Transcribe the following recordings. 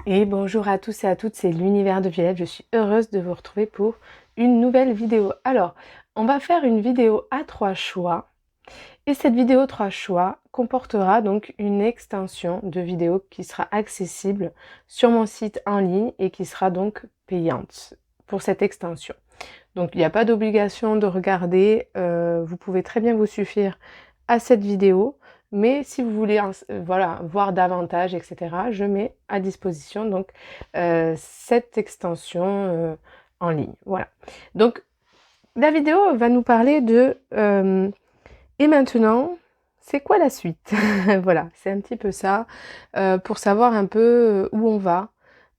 Et bonjour à tous et à toutes, c'est l'univers de Violette. Je suis heureuse de vous retrouver pour une nouvelle vidéo. Alors, on va faire une vidéo à 3 choix. Et cette vidéo 3 choix comportera donc une extension de vidéo qui sera accessible sur mon site en ligne et qui sera donc payante pour cette extension. Donc, il n'y a pas d'obligation de regarder. Vous pouvez très bien vous suffire à cette vidéo. Mais si vous voulez voilà, voir davantage, etc., je mets à disposition donc cette extension en ligne. Voilà. Donc, la vidéo va nous parler de et maintenant, c'est quoi la suite? Voilà, c'est un petit peu ça, pour savoir un peu où on va,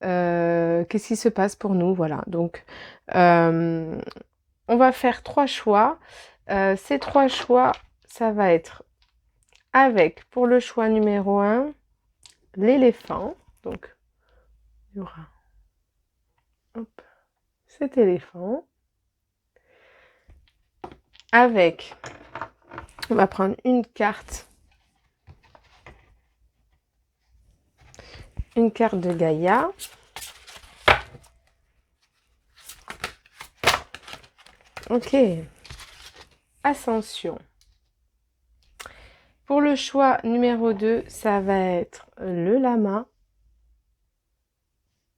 qu'est-ce qui se passe pour nous, voilà. Donc, on va faire 3 choix. Ces 3 choix, ça va être avec, pour le choix numéro 1, l'éléphant. Donc, il y aura hop, cet éléphant. Avec, on va prendre une carte de Gaïa. Ok, Ascension. Pour le choix numéro 2, ça va être le lama.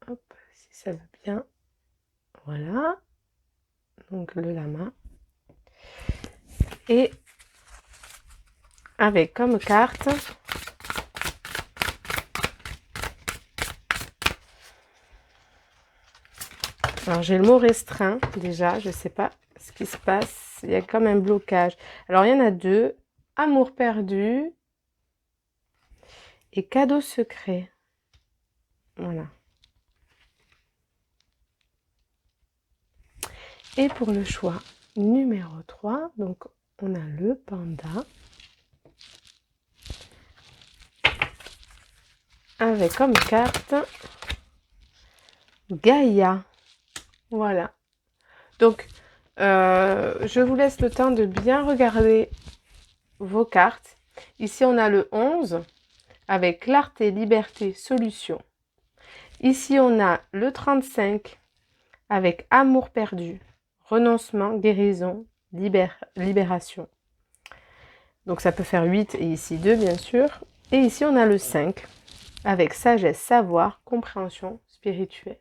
Hop, si ça va bien. Voilà. Donc le lama. Et avec comme carte alors j'ai le mot restreint déjà, je ne sais pas ce qui se passe, il y a comme un blocage. Alors il y en a deux, amour perdu et cadeau secret. Voilà. Et pour le choix numéro 3, donc on a le panda. Avec comme carte Gaïa. Voilà. Donc, je vous laisse le temps de bien regarder vos cartes. Ici, on a le 11 avec clarté, liberté, solution. Ici, on a le 35 avec amour perdu, renoncement, guérison, libération. Donc, ça peut faire 8 et ici 2, bien sûr. Et ici, on a le 5 avec sagesse, savoir, compréhension spirituelle.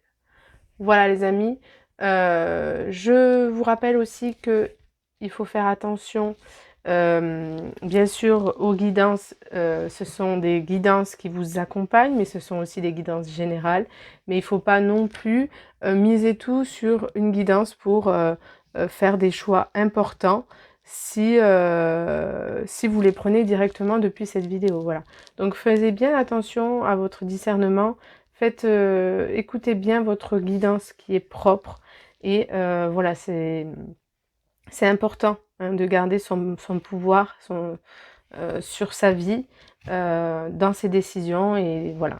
Voilà les amis, je vous rappelle aussi que il faut faire attention bien sûr aux guidances, ce sont des guidances qui vous accompagnent, mais ce sont aussi des guidances générales. Mais il ne faut pas non plus miser tout sur une guidance pour faire des choix importants si vous les prenez directement depuis cette vidéo. Voilà. Donc faisez bien attention à votre discernement. Faites, écoutez bien votre guidance qui est propre. Et voilà, c'est important hein, de garder son pouvoir sur sa vie, dans ses décisions. Et voilà,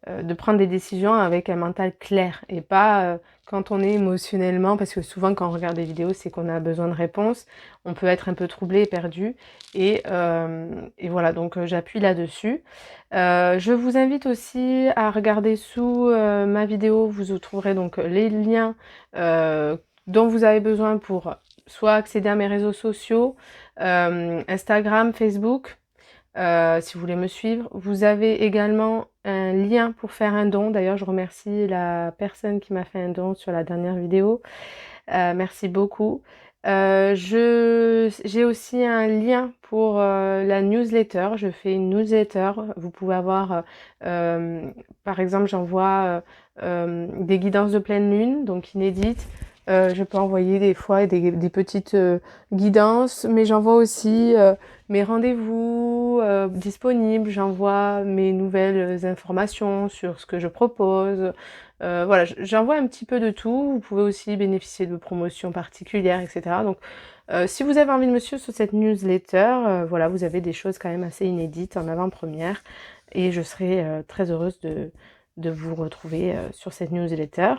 de prendre des décisions avec un mental clair et pas quand on est émotionnellement, parce que souvent quand on regarde des vidéos, c'est qu'on a besoin de réponses, on peut être un peu troublé et perdu, et voilà, donc j'appuie là-dessus. Je vous invite aussi à regarder sous ma vidéo, vous trouverez donc les liens dont vous avez besoin pour soit accéder à mes réseaux sociaux, Instagram, Facebook, si vous voulez me suivre. Vous avez également un lien pour faire un don. D'ailleurs, je remercie la personne qui m'a fait un don sur la dernière vidéo. Merci beaucoup. J'ai aussi un lien pour la newsletter. Je fais une newsletter. Vous pouvez avoir, par exemple, j'envoie des guidances de pleine lune, donc inédites. Je peux envoyer des fois des petites guidances, mais j'envoie aussi mes rendez-vous disponibles, j'envoie mes nouvelles informations sur ce que je propose. Voilà, j'envoie un petit peu de tout. Vous pouvez aussi bénéficier de promotions particulières, etc. Donc, si vous avez envie de me suivre sur cette newsletter, voilà, vous avez des choses quand même assez inédites en avant-première. Et je serai très heureuse de vous retrouver sur cette newsletter.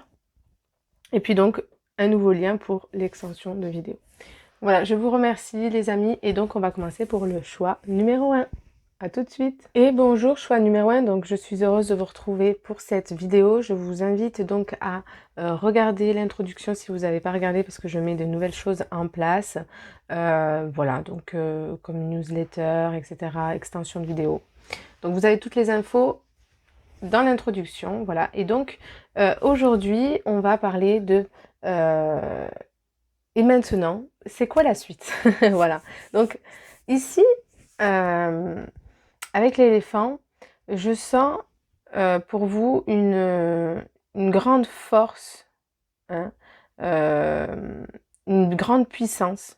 Et puis donc, un nouveau lien pour l'extension de vidéo. Voilà, je vous remercie les amis. Et donc, on va commencer pour le choix numéro 1. À tout de suite. Et bonjour, choix numéro 1, donc je suis heureuse de vous retrouver pour cette vidéo. Je vous invite donc à regarder l'introduction si vous n'avez pas regardé parce que je mets de nouvelles choses en place. Voilà, donc comme newsletter, etc., extension de vidéo. Donc vous avez toutes les infos dans l'introduction, voilà. Et donc aujourd'hui, on va parler de... et maintenant, c'est quoi la suite? Voilà. Donc ici... avec l'éléphant, je sens pour vous une grande force, hein, une grande puissance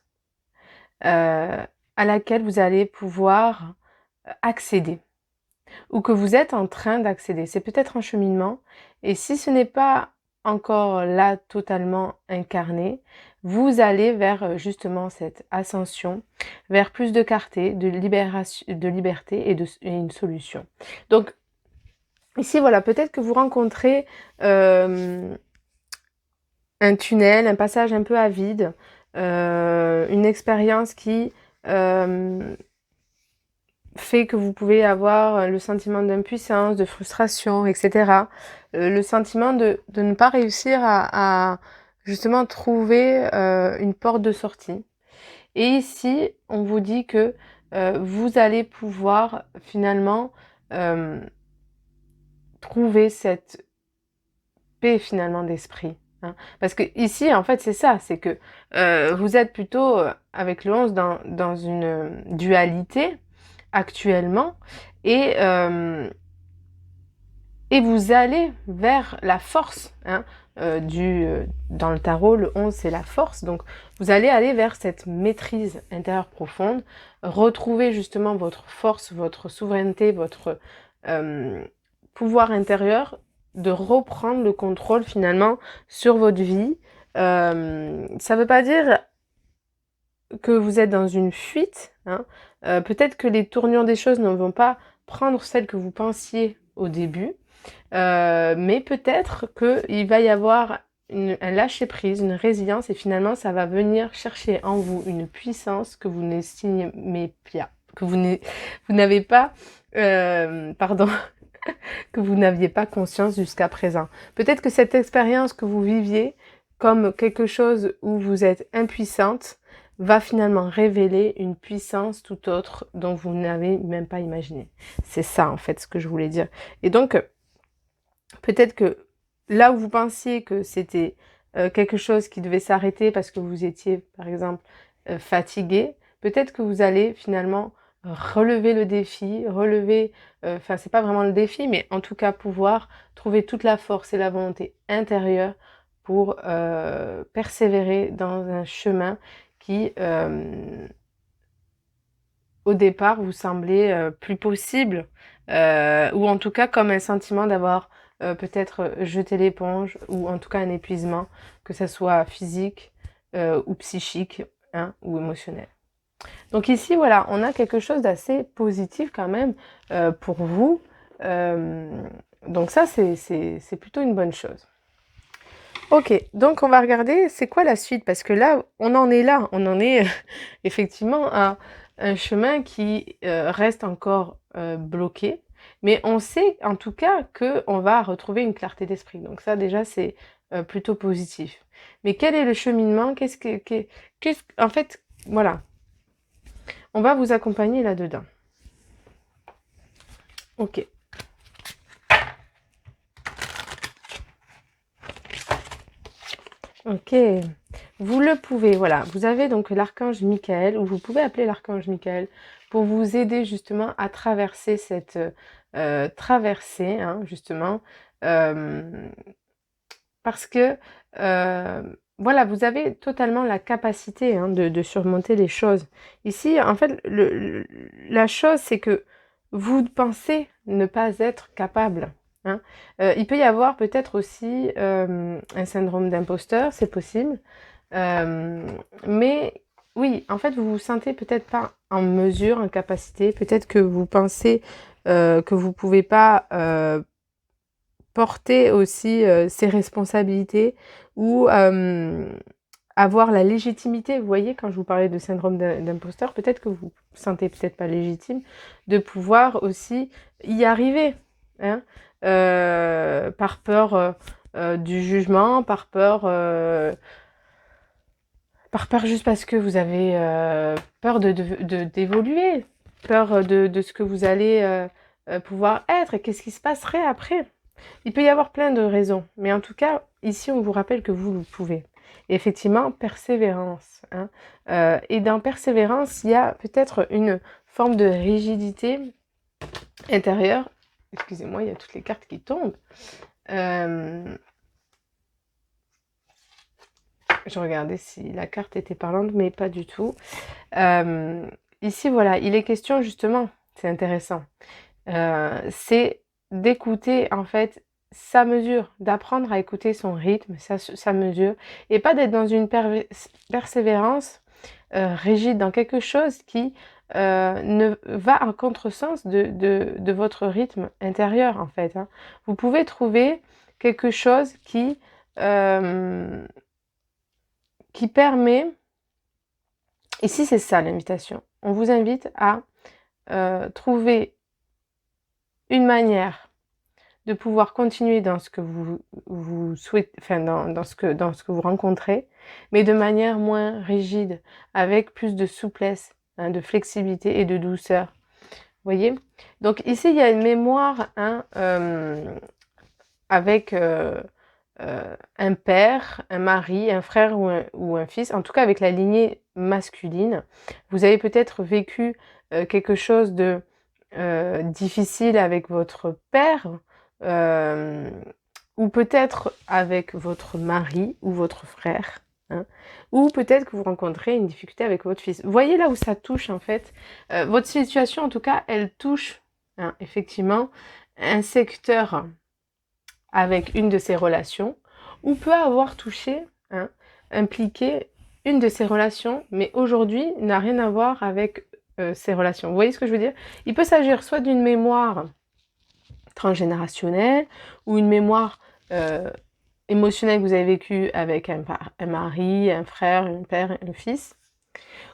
à laquelle vous allez pouvoir accéder ou que vous êtes en train d'accéder. C'est peut-être un cheminement et si ce n'est pas encore là totalement incarné, vous allez vers justement cette ascension, vers plus de clarté, de libération, de liberté et une solution. Donc ici voilà, peut-être que vous rencontrez un tunnel, un passage un peu à vide, une expérience qui fait que vous pouvez avoir le sentiment d'impuissance, de frustration, etc. Le sentiment de ne pas réussir à justement trouver une porte de sortie. Et ici, on vous dit que vous allez pouvoir finalement trouver cette paix finalement d'esprit. Hein. Parce que ici, en fait, c'est ça, c'est que vous êtes plutôt avec le 11 dans une dualité actuellement et vous allez vers la force. Hein, dans le tarot, le 11, c'est la force. Donc, vous allez aller vers cette maîtrise intérieure profonde, retrouver justement votre force, votre souveraineté, votre pouvoir intérieur, de reprendre le contrôle finalement sur votre vie. Ça ne veut pas dire que vous êtes dans une fuite. Hein. Peut-être que les tournures des choses ne vont pas prendre celle que vous pensiez au début. Mais peut-être qu'il va y avoir un lâcher-prise, une résilience, et finalement, ça va venir chercher en vous une puissance que vous n'estimez pas, que vous n'avez pas, pardon, que vous n'aviez pas conscience jusqu'à présent. Peut-être que cette expérience que vous viviez comme quelque chose où vous êtes impuissante va finalement révéler une puissance tout autre dont vous n'avez même pas imaginé. C'est ça, en fait, ce que je voulais dire. Et donc, peut-être que là où vous pensiez que c'était quelque chose qui devait s'arrêter parce que vous étiez, par exemple, fatigué, peut-être que vous allez finalement relever le défi, enfin c'est pas vraiment le défi, mais en tout cas pouvoir trouver toute la force et la volonté intérieure pour persévérer dans un chemin qui, au départ, vous semblait plus possible, ou en tout cas comme un sentiment d'avoir peut-être jeté l'éponge, ou en tout cas un épuisement, que ce soit physique ou psychique, hein, ou émotionnel. Donc ici, voilà, on a quelque chose d'assez positif quand même pour vous. Donc ça, c'est plutôt une bonne chose. Ok, donc on va regarder c'est quoi la suite, parce que là, on en est effectivement à un chemin qui reste encore bloqué, mais on sait en tout cas qu'on va retrouver une clarté d'esprit. Donc ça déjà c'est plutôt positif. Mais quel est le cheminement? En fait, voilà, on va vous accompagner là-dedans. Ok. Ok, vous le pouvez, voilà. Vous avez donc l'archange Michael, ou vous pouvez appeler l'archange Michael, pour vous aider justement à traverser cette traversée, hein, justement, parce que, voilà, vous avez totalement la capacité hein, de surmonter les choses. Ici, en fait, la chose, c'est que vous pensez ne pas être capable. Hein. Il peut y avoir peut-être aussi un syndrome d'imposteur, c'est possible. Mais oui, en fait, vous vous sentez peut-être pas en mesure, en capacité. Peut-être que vous pensez que vous pouvez pas porter aussi ses responsabilités ou avoir la légitimité, vous voyez, quand je vous parlais de syndrome d'imposteur, peut-être que vous vous sentez peut-être pas légitime, de pouvoir aussi y arriver, hein, par peur du jugement, par peur juste parce que vous avez peur d'évoluer, peur de ce que vous allez pouvoir être et qu'est-ce qui se passerait après. Il peut y avoir plein de raisons, mais en tout cas, ici, on vous rappelle que vous pouvez. Et effectivement, persévérance, hein. Et dans persévérance, il y a peut-être une forme de rigidité intérieure. Excusez-moi, il y a toutes les cartes qui tombent. Je regardais si la carte était parlante, mais pas du tout. Ici, voilà, il est question justement, c'est intéressant, c'est d'écouter en fait sa mesure, d'apprendre à écouter son rythme, sa mesure, et pas d'être dans une persévérance rigide, dans quelque chose qui ne va en contresens de votre rythme intérieur en fait, hein. Vous pouvez trouver quelque chose qui permet, ici c'est ça l'invitation, on vous invite à trouver une manière de pouvoir continuer dans ce que vous souhaitez, enfin dans ce que vous rencontrez, mais de manière moins rigide, avec plus de souplesse, hein, de flexibilité et de douceur. Vous voyez? Donc ici, il y a une mémoire, hein, avec un père, un mari, un frère ou un fils, en tout cas avec la lignée masculine. Vous avez peut-être vécu quelque chose de difficile avec votre père, ou peut-être avec votre mari ou votre frère, hein, ou peut-être que vous rencontrez une difficulté avec votre fils. Vous voyez là où ça touche en fait. Votre situation en tout cas, elle touche, hein, effectivement un secteur avec une de ces relations, ou peut avoir touché, hein, impliqué une de ces relations, mais aujourd'hui n'a rien à voir avec ces relations. Vous voyez ce que je veux dire? Il peut s'agir soit d'une mémoire transgénérationnelle, ou une mémoire émotionnelle que vous avez vécue avec un mari, un frère, un père, un fils,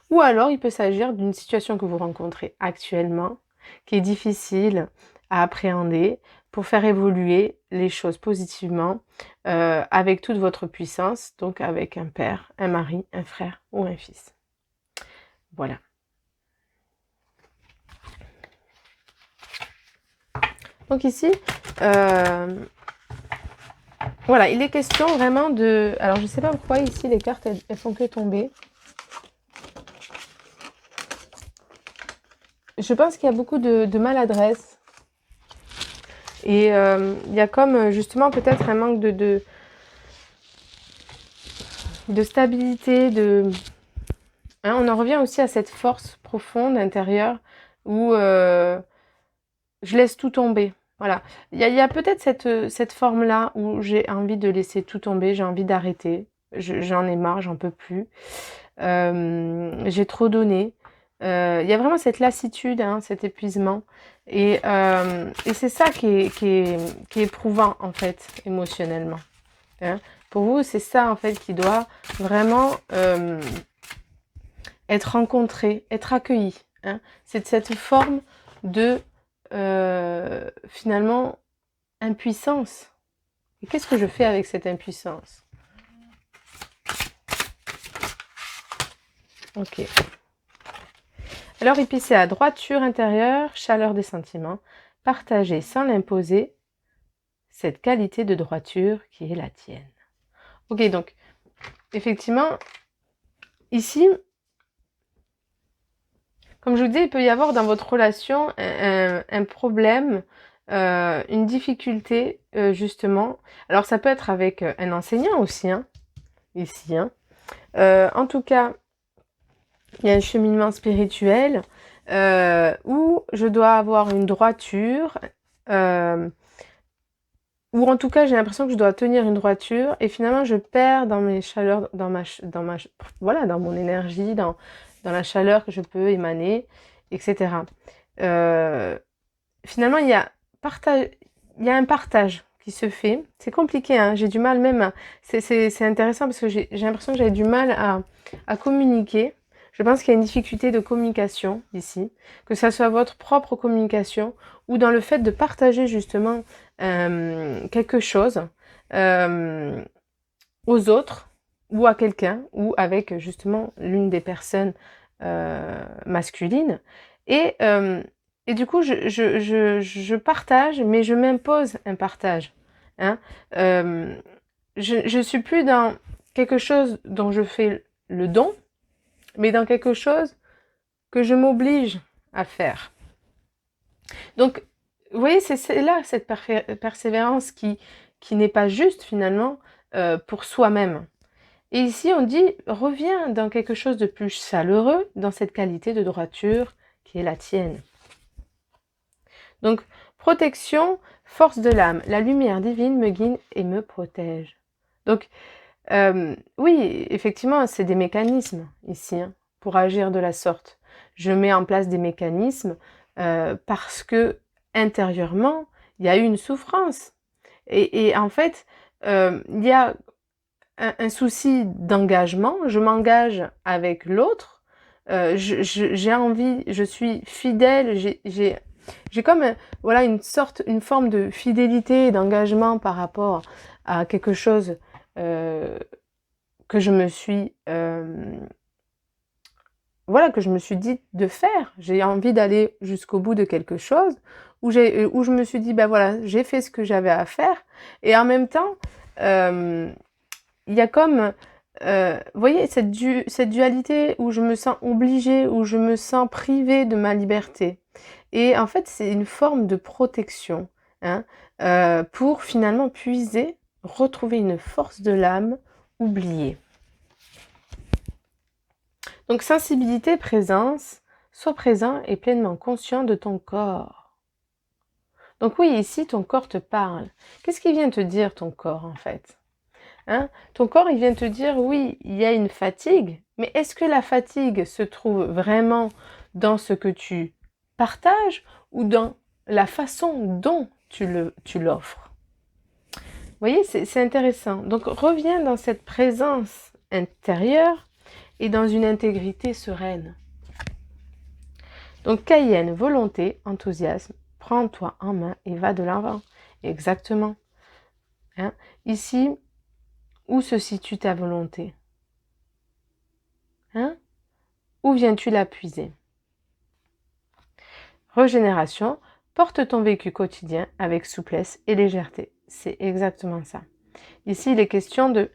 ou alors il peut s'agir d'une situation que vous rencontrez actuellement, qui est difficile à appréhender, pour faire évoluer les choses positivement, avec toute votre puissance, donc avec un père, un mari, un frère ou un fils. Voilà. Donc ici, voilà, il est question vraiment de... Alors je ne sais pas pourquoi ici les cartes, elles font que tomber. Je pense qu'il y a beaucoup de maladresse. Et il y a comme justement peut-être un manque de stabilité, hein, on en revient aussi à cette force profonde intérieure où je laisse tout tomber. Voilà. Il y a peut-être cette forme-là où j'ai envie de laisser tout tomber, j'ai envie d'arrêter. J'en ai marre, j'en peux plus. J'ai trop donné. Il y a vraiment cette lassitude, hein, cet épuisement. Et c'est ça qui est éprouvant, en fait, émotionnellement. Hein. Pour vous, c'est ça, en fait, qui doit vraiment être rencontré, être accueilli. Hein. C'est cette forme de, finalement, impuissance. Et qu'est-ce que je fais avec cette impuissance? Ok. Alors, ici, c'est la droiture intérieure, chaleur des sentiments, partager sans l'imposer cette qualité de droiture qui est la tienne. Ok, donc, effectivement, ici, comme je vous dis, il peut y avoir dans votre relation un problème, une difficulté, justement. Alors, ça peut être avec un enseignant aussi, hein, ici. Hein. En tout cas, il y a un cheminement spirituel où je dois avoir une droiture, ou en tout cas, j'ai l'impression que je dois tenir une droiture et finalement, je perds dans mes chaleurs, voilà, dans mon énergie, dans la chaleur que je peux émaner, etc. Finalement, il y a un partage qui se fait. C'est compliqué, hein, j'ai du mal même. C'est intéressant parce que j'ai l'impression que j'ai du mal à communiquer. Je pense qu'il y a une difficulté de communication ici, que ça soit votre propre communication ou dans le fait de partager justement quelque chose aux autres ou à quelqu'un ou avec justement l'une des personnes masculines. Et du coup, je partage, mais je m'impose un partage. Hein. Je suis plus dans quelque chose dont je fais le don, mais dans quelque chose que je m'oblige à faire. Donc, vous voyez, c'est là cette persévérance qui n'est pas juste finalement pour soi-même. Et ici, on dit, reviens dans quelque chose de plus chaleureux, dans cette qualité de droiture qui est la tienne. Donc, protection, force de l'âme. La lumière divine me guide et me protège. Donc, oui, effectivement, c'est des mécanismes ici, hein, pour agir de la sorte. Je mets en place des mécanismes parce que intérieurement, il y a eu une souffrance. Et en fait, il y a un souci d'engagement. Je m'engage avec l'autre. J'ai envie, je suis fidèle. J'ai comme voilà une forme de fidélité et d'engagement par rapport à quelque chose que je me suis voilà, que je me suis dit de faire. J'ai envie d'aller jusqu'au bout de quelque chose où je me suis dit, ben voilà, j'ai fait ce que j'avais à faire. Et en même temps, il y a comme, vous voyez, cette dualité où je me sens obligée, où je me sens privée de ma liberté. Et en fait, c'est une forme de protection, hein, pour finalement puiser, retrouver une force de l'âme oubliée. Donc sensibilité, présence, sois présent et pleinement conscient de ton corps. Donc oui, ici ton corps te parle. Qu'est-ce qui vient te dire ton corps en fait, hein? Ton corps il vient te dire oui, il y a une fatigue, mais est-ce que la fatigue se trouve vraiment dans ce que tu partages ou dans la façon dont tu l'offres? Vous voyez, c'est intéressant. Donc reviens dans cette présence intérieure et dans une intégrité sereine. Donc Cayenne, volonté, enthousiasme, prends-toi en main et va de l'avant. Exactement. Hein? Ici, où se situe ta volonté? Hein? Où viens-tu la puiser? Régénération, porte ton vécu quotidien avec souplesse et légèreté. C'est exactement ça. Ici, il est question de,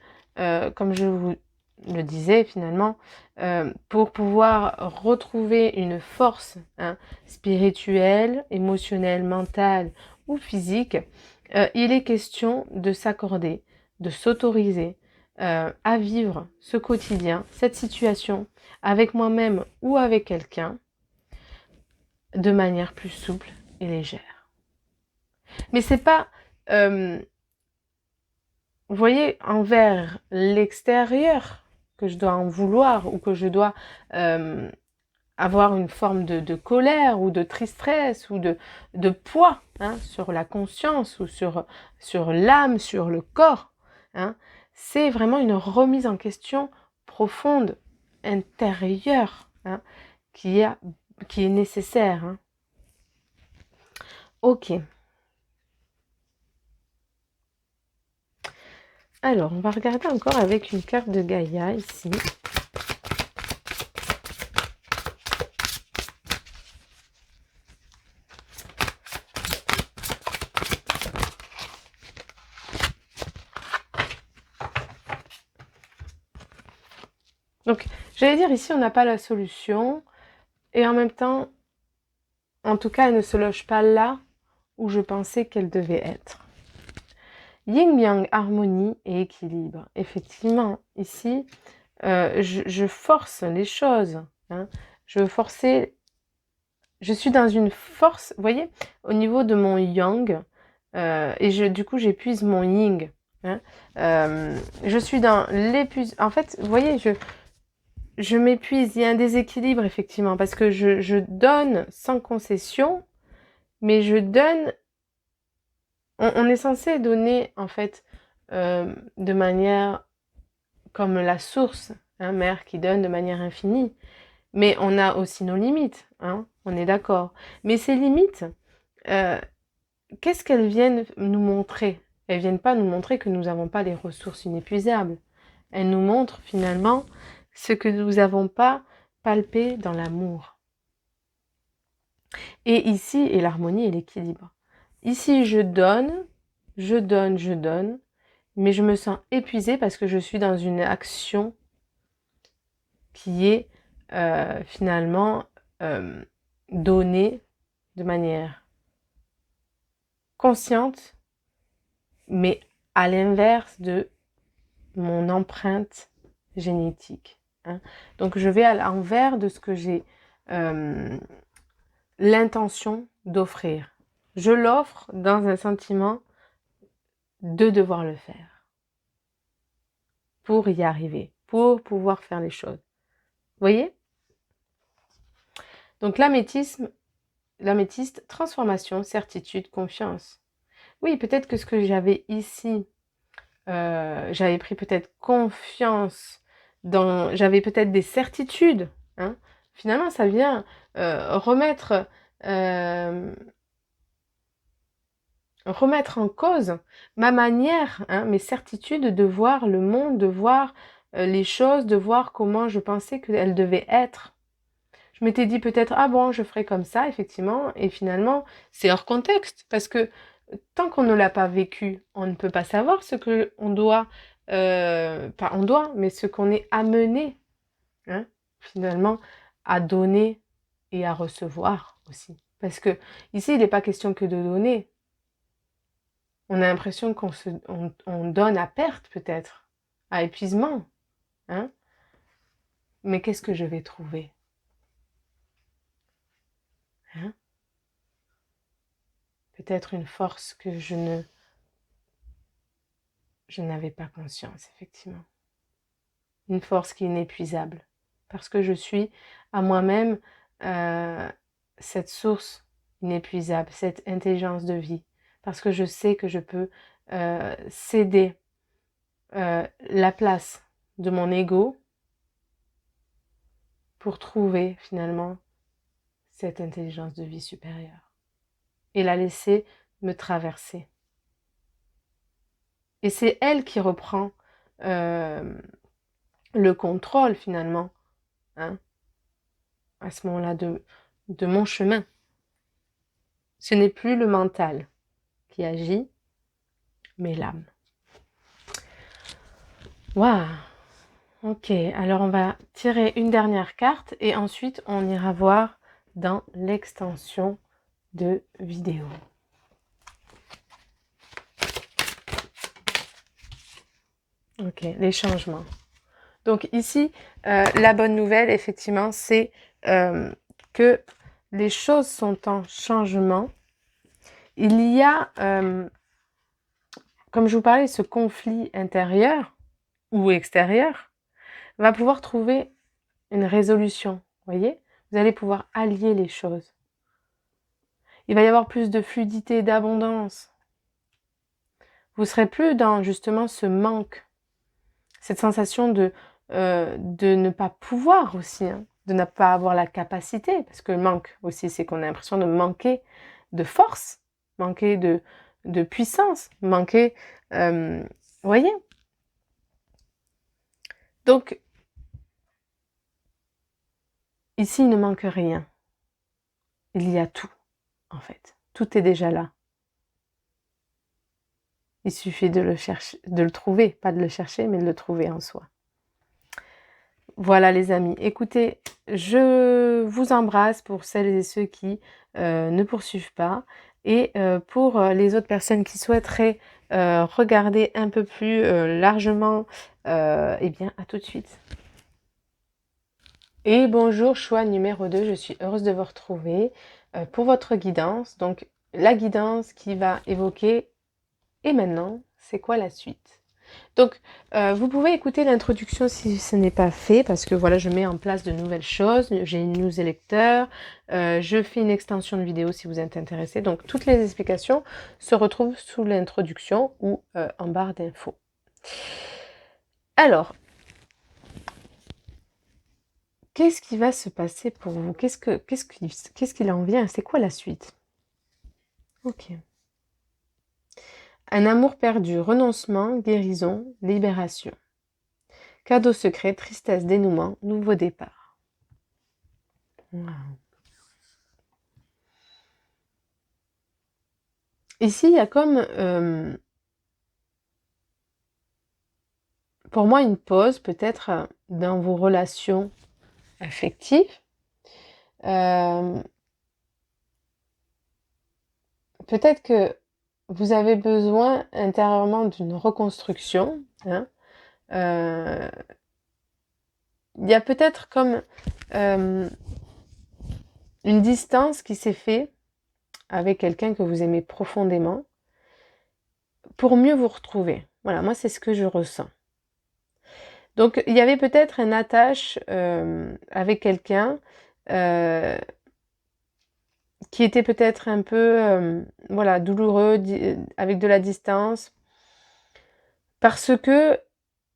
comme je vous le disais finalement, pour pouvoir retrouver une force spirituelle, émotionnelle, mentale ou physique, il est question de s'accorder, de s'autoriser à vivre ce quotidien, cette situation, avec moi-même ou avec quelqu'un, de manière plus souple et légère. Mais c'est pas... vous voyez, envers l'extérieur, que je dois en vouloir ou que je dois avoir une forme de colère ou de tristesse ou de poids hein, sur la conscience ou sur l'âme, sur le corps. Hein. C'est vraiment une remise en question profonde, intérieure, hein, qui est nécessaire. Hein. Ok. Alors, on va regarder encore avec une carte de Gaïa ici. Donc, j'allais dire ici, on n'a pas la solution. Et en même temps, en tout cas, elle ne se loge pas là où je pensais qu'elle devait être. Yin-yang, harmonie et équilibre. Effectivement, ici, je force les choses. Hein. Je suis dans une force, vous voyez, au niveau de mon yang, et du coup, j'épuise mon yin. Hein. Je suis dans l'épuisement. En fait, vous voyez, je m'épuise. Il y a un déséquilibre, effectivement, parce que je donne sans concession, mais je donne On est censé donner, en fait, de manière comme la source, hein, mère qui donne de manière infinie. Mais on a aussi nos limites, hein, on est d'accord. Mais ces limites, euh, qu'est-ce qu'elles viennent nous montrer? Elles viennent pas nous montrer que nous n'avons pas les ressources inépuisables. Elles nous montrent finalement ce que nous n'avons pas palpé dans l'amour. Et ici est l'harmonie et l'équilibre. Ici, je donne, je donne, je donne, mais je me sens épuisée parce que je suis dans une action qui est finalement donnée de manière consciente, mais à l'inverse de mon empreinte génétique. Hein. Donc je vais à l'envers de ce que j'ai l'intention d'offrir. Je l'offre dans un sentiment de devoir le faire pour y arriver, pour pouvoir faire les choses. Vous voyez? Donc l'améthyste, transformation, certitude, confiance. Oui, peut-être que ce que j'avais ici, j'avais pris peut-être confiance dans... J'avais peut-être des certitudes. Hein. Finalement, ça vient remettre en cause ma manière, hein, mes certitudes de voir le monde, de voir les choses, de voir comment je pensais qu'elles devaient être. Je m'étais dit peut-être, ah bon, je ferai comme ça, effectivement, et finalement, c'est hors contexte, parce que tant qu'on ne l'a pas vécu, on ne peut pas savoir ce que on doit, pas on doit, mais ce qu'on est amené, hein, finalement, à donner et à recevoir aussi. Parce que ici, il n'est pas question que de donner. On a l'impression on donne à perte peut-être, à épuisement. Hein. Mais qu'est-ce que je vais trouver? Hein. Peut-être une force que je n'avais pas conscience, effectivement. Une force qui est inépuisable. Parce que je suis à moi-même cette source inépuisable, cette intelligence de vie. Parce que je sais que je peux céder la place de mon ego pour trouver finalement cette intelligence de vie supérieure. Et la laisser me traverser. Et c'est elle qui reprend le contrôle finalement, hein, à ce moment-là de mon chemin. Ce n'est plus le mental qui agit, mais l'âme. Waouh. Ok, alors on va tirer une dernière carte et ensuite on ira voir dans l'extension de vidéo. Ok, les changements. Donc ici, la bonne nouvelle, effectivement, c'est que les choses sont en changement. Il y a, comme je vous parlais, ce conflit intérieur ou extérieur va pouvoir trouver une résolution, voyez? Vous allez pouvoir allier les choses. Il va y avoir plus de fluidité, d'abondance. Vous serez plus dans justement ce manque, cette sensation de ne pas pouvoir aussi, hein, de ne pas avoir la capacité, parce que le manque aussi, c'est qu'on a l'impression de manquer de force, manquer de puissance, manquer, voyez? Donc, ici, il ne manque rien. Il y a tout, en fait. Tout est déjà là. Il suffit de le chercher, de le trouver, pas de le chercher, mais de le trouver en soi. Voilà les amis, écoutez, je vous embrasse pour celles et ceux qui ne poursuivent pas et pour les autres personnes qui souhaiteraient regarder un peu plus largement, eh bien à tout de suite. Et bonjour, choix numéro 2, je suis heureuse de vous retrouver pour votre guidance. Donc la guidance qui va évoquer, et maintenant, c'est quoi la suite? Donc, vous pouvez écouter l'introduction si ce n'est pas fait, parce que voilà, je mets en place de nouvelles choses. J'ai une newsletter, je fais une extension de vidéo si vous êtes intéressé. Donc, toutes les explications se retrouvent sous l'introduction ou en barre d'infos. Alors, qu'est-ce qui va se passer pour vous? Qu'est-ce qu'il en vient? C'est quoi la suite? Ok. Un amour perdu, renoncement, guérison, libération. Cadeau secret, tristesse, dénouement, nouveau départ. Wow. Ici, il y a comme, pour moi, une pause peut-être dans vos relations affectives. Peut-être que vous avez besoin intérieurement d'une reconstruction. Hein. Il y a peut-être comme une distance qui s'est faite avec quelqu'un que vous aimez profondément pour mieux vous retrouver. Voilà, moi c'est ce que je ressens. Donc il y avait peut-être une attache avec quelqu'un qui était peut-être un peu voilà, douloureux, avec de la distance, parce que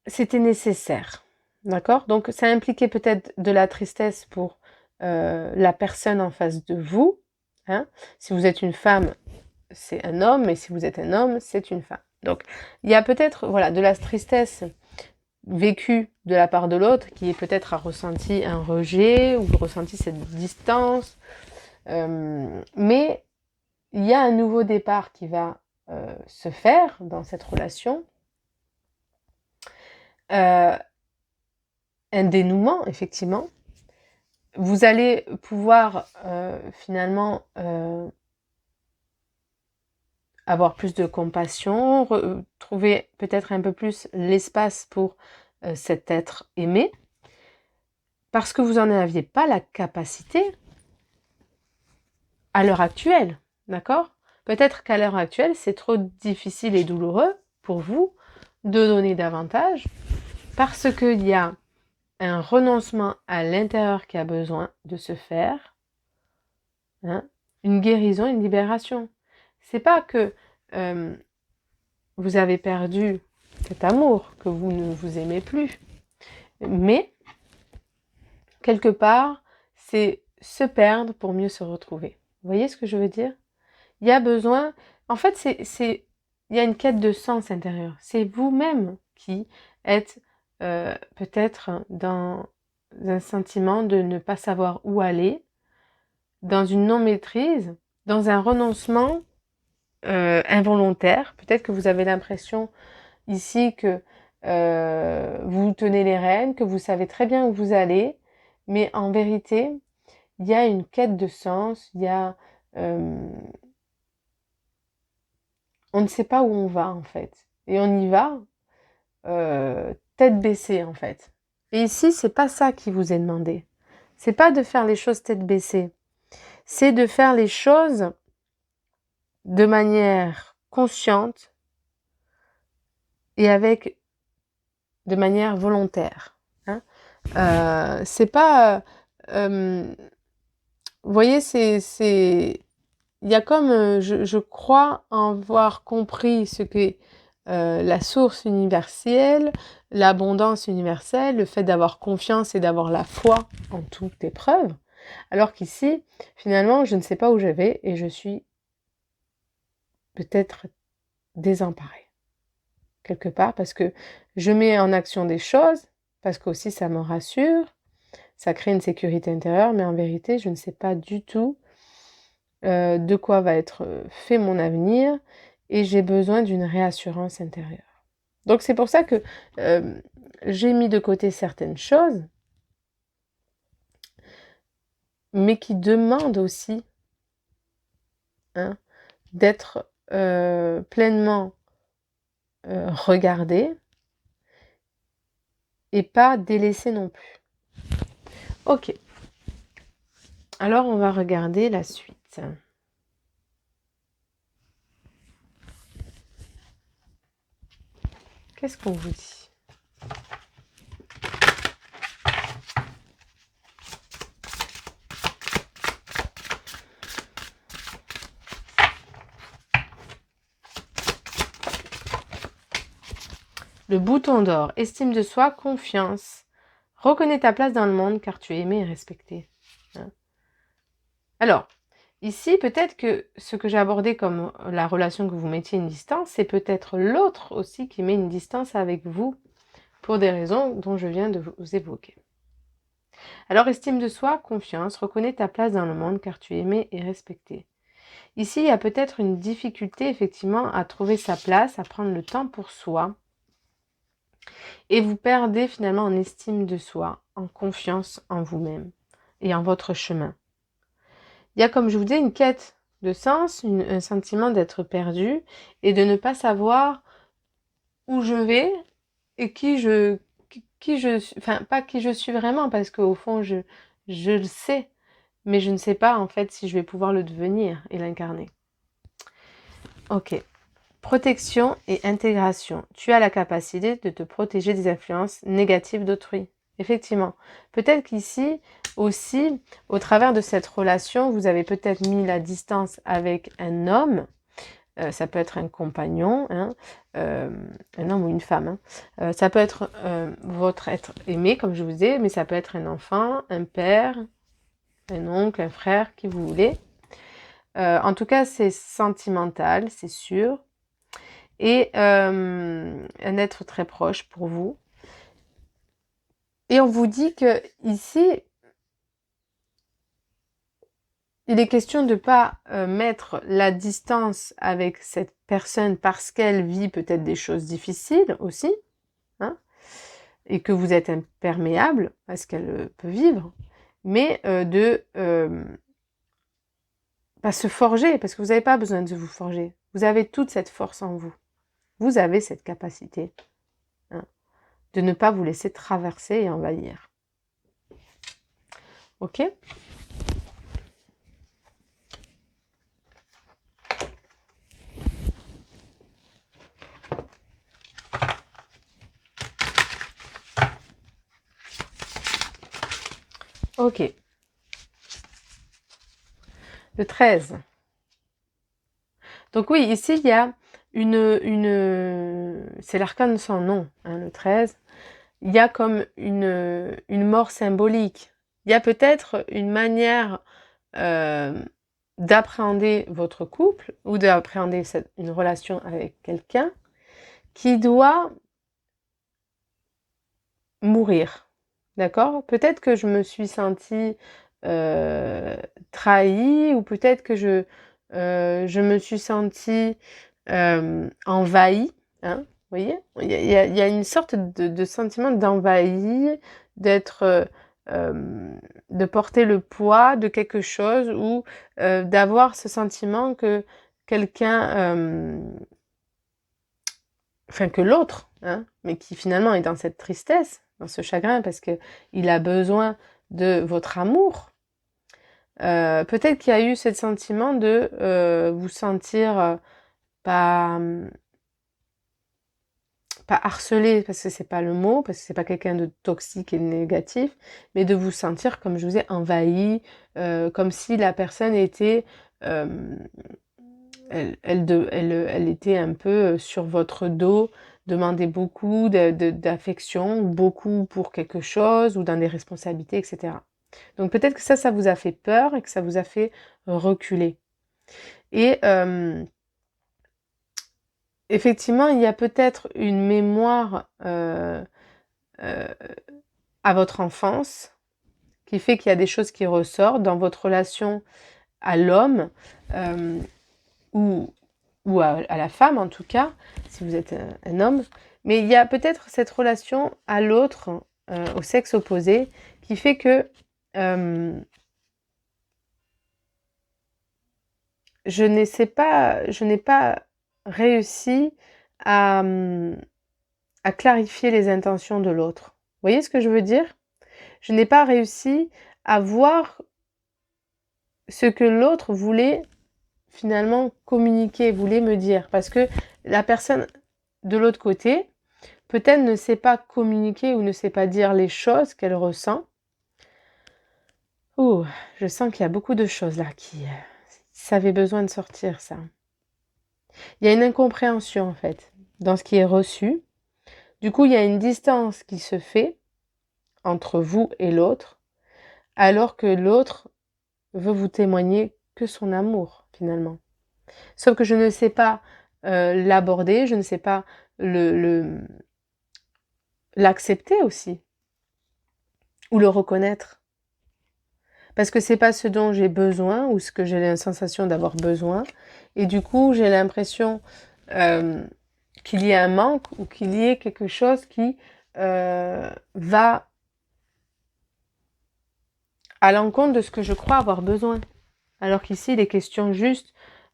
c'était nécessaire. D'accord? Donc ça impliquait peut-être de la tristesse pour la personne en face de vous. Hein? Si vous êtes une femme, c'est un homme, et si vous êtes un homme, c'est une femme. Donc il y a peut-être voilà, de la tristesse vécue de la part de l'autre qui peut-être a ressenti un rejet ou ressenti cette distance. Mais il y a un nouveau départ qui va se faire dans cette relation. Un dénouement, effectivement. Vous allez pouvoir finalement avoir plus de compassion, trouver peut-être un peu plus l'espace pour cet être aimé, parce que vous n'en aviez pas la capacité à l'heure actuelle, d'accord? Peut-être qu'à l'heure actuelle, c'est trop difficile et douloureux pour vous de donner davantage, parce qu'il y a un renoncement à l'intérieur qui a besoin de se faire, hein, une guérison, une libération. C'est pas que vous avez perdu cet amour, que vous ne vous aimez plus, mais quelque part, c'est se perdre pour mieux se retrouver. Vous voyez ce que je veux dire? Il y a besoin, en fait, il y a une quête de sens intérieur. C'est vous-même qui êtes peut-être dans un sentiment de ne pas savoir où aller, dans une non-maîtrise, dans un renoncement involontaire. Peut-être que vous avez l'impression ici que vous tenez les rênes, que vous savez très bien où vous allez, mais en vérité, il y a une quête de sens, il y a... on ne sait pas où on va en fait. Et on y va tête baissée en fait. Et ici, c'est pas ça qui vous est demandé. C'est pas de faire les choses tête baissée. C'est de faire les choses de manière consciente et avec de manière volontaire. Hein. C'est pas, vous voyez, il y a comme, je crois avoir compris ce qu'est la source universelle, l'abondance universelle, le fait d'avoir confiance et d'avoir la foi en toute épreuve. Alors qu'ici, finalement, je ne sais pas où je vais et je suis peut-être désemparée quelque part parce que je mets en action des choses, parce qu'aussi ça me rassure, ça crée une sécurité intérieure, mais en vérité, je ne sais pas du tout de quoi va être fait mon avenir et j'ai besoin d'une réassurance intérieure. Donc c'est pour ça que j'ai mis de côté certaines choses, mais qui demandent aussi hein, d'être pleinement regardées et pas délaissées non plus. Ok, alors on va regarder la suite. Qu'est-ce qu'on vous dit? Le bouton d'or, estime de soi, confiance. Reconnais ta place dans le monde car tu es aimé et respecté. Hein? Alors, ici, peut-être que ce que j'ai abordé comme la relation que vous mettiez une distance, c'est peut-être l'autre aussi qui met une distance avec vous pour des raisons dont je viens de vous évoquer. Alors, estime de soi, confiance, reconnais ta place dans le monde car tu es aimé et respecté. Ici, il y a peut-être une difficulté effectivement à trouver sa place, à prendre le temps pour soi. Et vous perdez finalement en estime de soi, en confiance en vous-même et en votre chemin. Il y a, comme je vous dis, une quête de sens, un sentiment d'être perdu et de ne pas savoir où je vais et qui je suis, enfin pas qui je suis vraiment parce qu'au fond je le sais, mais je ne sais pas en fait si je vais pouvoir le devenir et l'incarner. Ok. Protection et intégration. Tu as la capacité de te protéger des influences négatives d'autrui. Effectivement. Peut-être qu'ici aussi, au travers de cette relation, vous avez peut-être mis la distance avec un homme. Ça peut être un compagnon, hein, un homme ou une femme. Hein. Ça peut être votre être aimé, comme je vous dis, mais ça peut être un enfant, un père, un oncle, un frère, qui vous voulez. En tout cas, c'est sentimental, c'est sûr. Et un être très proche pour vous. Et on vous dit que ici, il est question de ne pas mettre la distance avec cette personne parce qu'elle vit peut-être des choses difficiles aussi, hein, et que vous êtes imperméable à ce qu'elle peut vivre, mais de pas se forger, parce que vous n'avez pas besoin de vous forger. Vous avez toute cette force en vous. Vous avez cette capacité, hein, de ne pas vous laisser traverser et envahir. Ok ? Ok. Le 13. Donc oui, ici, il y a c'est l'arcane sans nom, hein, le 13. Il y a comme une mort symbolique. Il y a peut-être une manière d'appréhender votre couple ou d'appréhender une relation avec quelqu'un qui doit mourir. D'accord? Peut-être que je me suis sentie trahie ou peut-être que je me suis sentie envahie. Hein, vous voyez? Il y a une sorte de sentiment d'envahi, d'être... de porter le poids de quelque chose ou d'avoir ce sentiment que quelqu'un... enfin que l'autre, hein, mais qui finalement est dans cette tristesse, dans ce chagrin, parce qu'il a besoin de votre amour. Peut-être qu'il y a eu ce sentiment de vous sentir pas harcelé, parce que c'est pas le mot, parce que c'est pas quelqu'un de toxique et négatif, mais de vous sentir, comme je vous ai envahi, comme si la personne était... elle était un peu sur votre dos, demandait beaucoup d'affection, beaucoup pour quelque chose, ou dans des responsabilités, etc. Donc peut-être que ça vous a fait peur et que ça vous a fait reculer. Et effectivement, il y a peut-être une mémoire à votre enfance qui fait qu'il y a des choses qui ressortent dans votre relation à l'homme ou à la femme en tout cas, si vous êtes un homme. Mais il y a peut-être cette relation à l'autre, au sexe opposé, qui fait que je n'ai pas réussi à clarifier les intentions de l'autre. Vous voyez ce que je veux dire? Je n'ai pas réussi à voir ce que l'autre voulait finalement communiquer, voulait me dire. Parce que la personne de l'autre côté peut-être ne sait pas communiquer ou ne sait pas dire les choses qu'elle ressent. Ouh, je sens qu'il y a beaucoup de choses là ça avait besoin de sortir, ça. Il y a une incompréhension, en fait, dans ce qui est reçu. Du coup, il y a une distance qui se fait entre vous et l'autre, alors que l'autre veut vous témoigner que son amour, finalement. Sauf que je ne sais pas l'aborder, je ne sais pas l'accepter aussi, ou le reconnaître. Parce que c'est pas ce dont j'ai besoin, ou ce que j'ai la sensation d'avoir besoin, et du coup, j'ai l'impression qu'il y ait un manque, ou qu'il y ait quelque chose qui va à l'encontre de ce que je crois avoir besoin. Alors qu'ici, il est question juste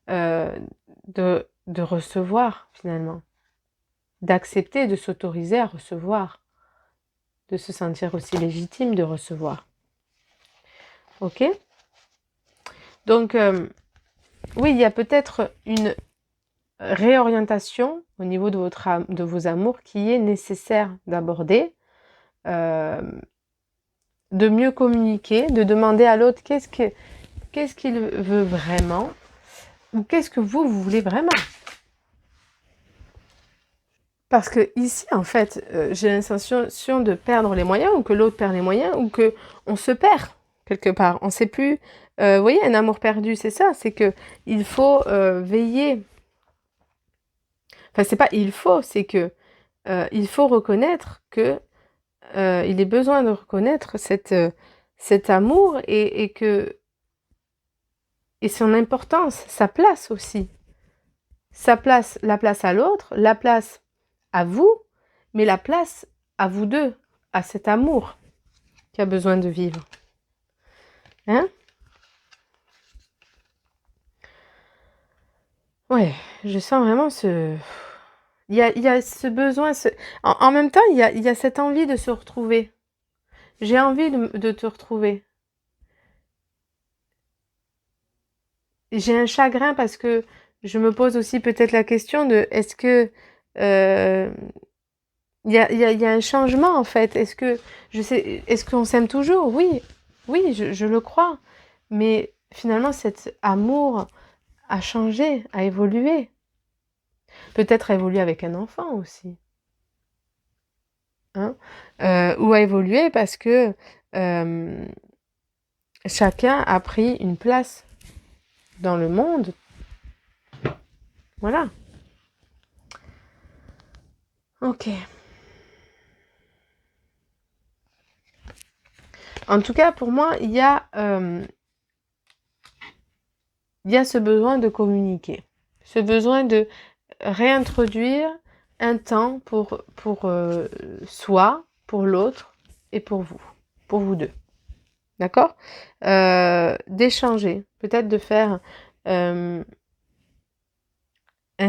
de recevoir, finalement. D'accepter, de s'autoriser à recevoir. De se sentir aussi légitime de recevoir. Ok? Donc, oui, il y a peut-être une réorientation au niveau de vos amours qui est nécessaire d'aborder, de mieux communiquer, de demander à l'autre qu'est-ce qu'il veut vraiment, ou qu'est-ce que vous voulez vraiment. Parce que ici, en fait, j'ai l'impression de perdre les moyens, ou que l'autre perd les moyens, ou que on se perd quelque part. On ne sait plus. Vous voyez, un amour perdu, c'est ça. C'est que il faut veiller. Enfin, c'est pas il faut, c'est que il faut reconnaître que il est besoin de reconnaître cet amour et son importance, sa place aussi. Sa place, la place à l'autre, la place à vous, mais la place à vous deux, à cet amour qui a besoin de vivre. Hein? Ouais, je sens vraiment ce... Il y a ce besoin, en même temps, il y a cette envie de se retrouver. J'ai envie de te retrouver. J'ai un chagrin parce que je me pose aussi peut-être la question de est-ce que il y a un changement en fait. Est-ce qu'on s'aime toujours? Oui, oui, je le crois. Mais finalement, cet amour a changé, a évolué. Peut-être a évolué avec un enfant aussi. Hein? Ou a évolué parce que chacun a pris une place dans le monde. Voilà. Ok. En tout cas, pour moi, il y a ce besoin de communiquer, ce besoin de réintroduire un temps pour soi, pour l'autre et pour vous deux. D'accord? D'échanger, peut-être de faire un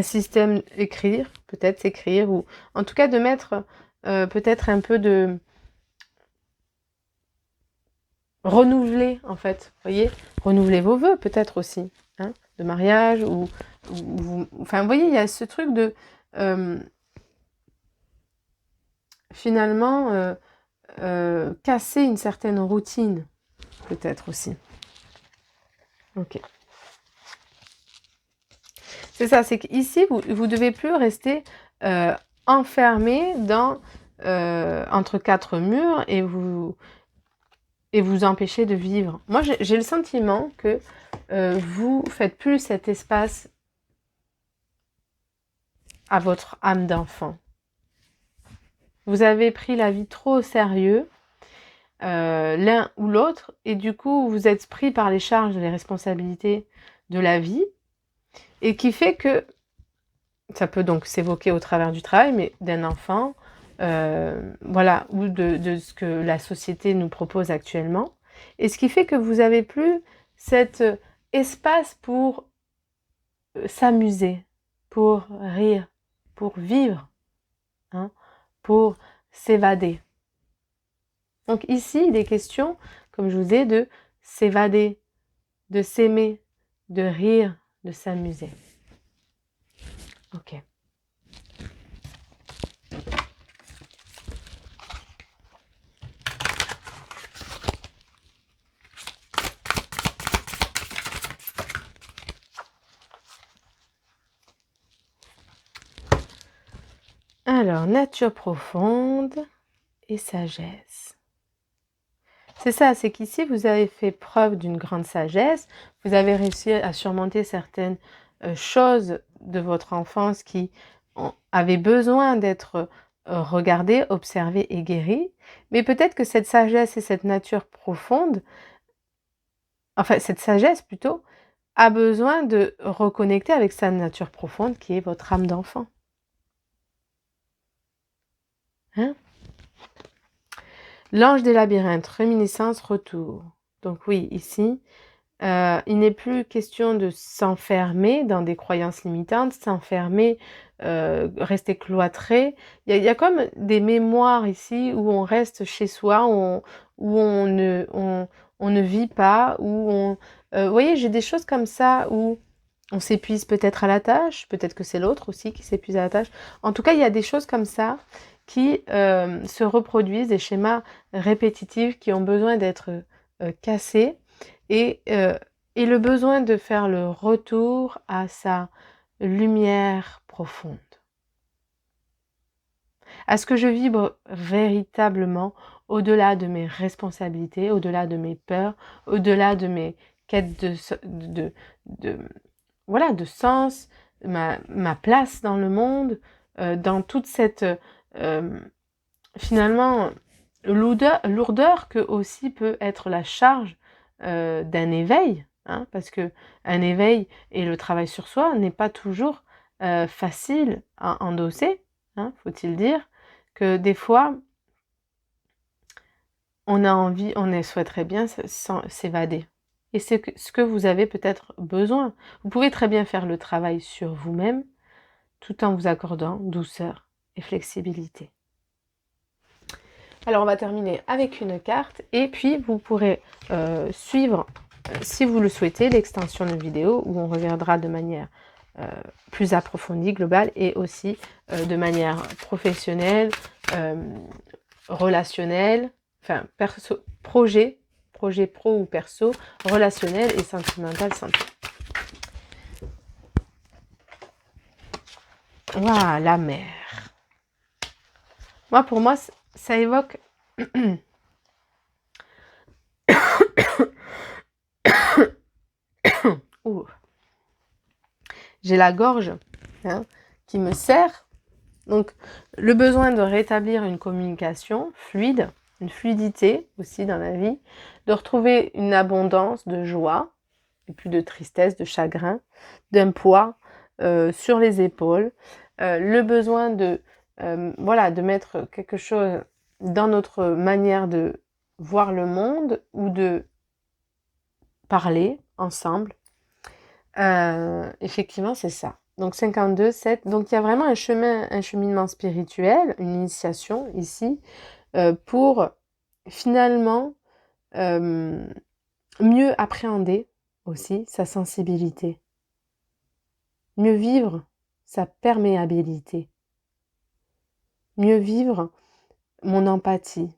système écrire, peut-être s'écrire, ou en tout cas de mettre peut-être un peu de renouveler en fait, vous voyez, renouveler vos vœux peut-être aussi, hein, de mariage ou enfin vous voyez, il y a ce truc de finalement casser une certaine routine peut-être aussi. Ok. C'est ça, c'est qu'ici vous devez plus rester enfermé dans entre quatre murs et vous empêcher de vivre. Moi, j'ai le sentiment que vous faites plus cet espace à votre âme d'enfant. Vous avez pris la vie trop au sérieux, l'un ou l'autre, et du coup, vous êtes pris par les charges et les responsabilités de la vie, et qui fait que, ça peut donc s'évoquer au travers du travail, mais d'un enfant, voilà, ou de ce que la société nous propose actuellement, et ce qui fait que vous n'avez plus cet espace pour s'amuser, pour rire, pour vivre, hein, pour s'évader. Donc ici, il est question, comme je vous ai, de s'évader, de s'aimer, de rire, de s'amuser. Ok. Alors, nature profonde et sagesse. C'est ça, c'est qu'ici, vous avez fait preuve d'une grande sagesse. Vous avez réussi à surmonter certaines choses de votre enfance qui avaient besoin d'être regardées, observées et guéries. Mais peut-être que cette sagesse et cette nature profonde, enfin cette sagesse plutôt, a besoin de reconnecter avec sa nature profonde qui est votre âme d'enfant. Hein? L'ange des labyrinthes, réminiscence, retour. Donc oui, ici, il n'est plus question de s'enfermer dans des croyances limitantes, s'enfermer, rester cloîtré. Il y a comme des mémoires ici où on reste chez soi, où on ne vit pas, où on... vous voyez, j'ai des choses comme ça où on s'épuise peut-être à la tâche, peut-être que c'est l'autre aussi qui s'épuise à la tâche. En tout cas, il y a des choses comme ça qui se reproduisent, des schémas répétitifs qui ont besoin d'être cassés et le besoin de faire le retour à sa lumière profonde. À ce que je vibre véritablement au-delà de mes responsabilités, au-delà de mes peurs, au-delà de mes quêtes voilà, de sens, ma place dans le monde, dans toute cette, finalement, lourdeur que aussi peut être la charge d'un éveil, hein, parce que un éveil et le travail sur soi n'est pas toujours facile à endosser, hein, faut-il dire, que des fois, on a envie, souhaiterait bien s'évader. Et c'est ce que vous avez peut-être besoin. Vous pouvez très bien faire le travail sur vous-même tout en vous accordant douceur et flexibilité. Alors on va terminer avec une carte et puis vous pourrez suivre, si vous le souhaitez, l'extension de vidéo où on reviendra de manière plus approfondie, globale et aussi de manière professionnelle, relationnelle, enfin projet pro ou perso, relationnel et sentimental santé. Voilà, la mer. Moi, pour moi, ça évoque... J'ai la gorge qui me serre. Donc, le besoin de rétablir une communication fluide, une fluidité aussi dans la vie, de retrouver une abondance de joie, et plus de tristesse, de chagrin, d'un poids sur les épaules, le besoin de, voilà, de mettre quelque chose dans notre manière de voir le monde ou de parler ensemble. Effectivement, c'est ça. Donc 52, 7. Donc il y a vraiment un cheminement spirituel, une initiation ici, pour finalement mieux appréhender aussi sa sensibilité, mieux vivre sa perméabilité, mieux vivre mon empathie,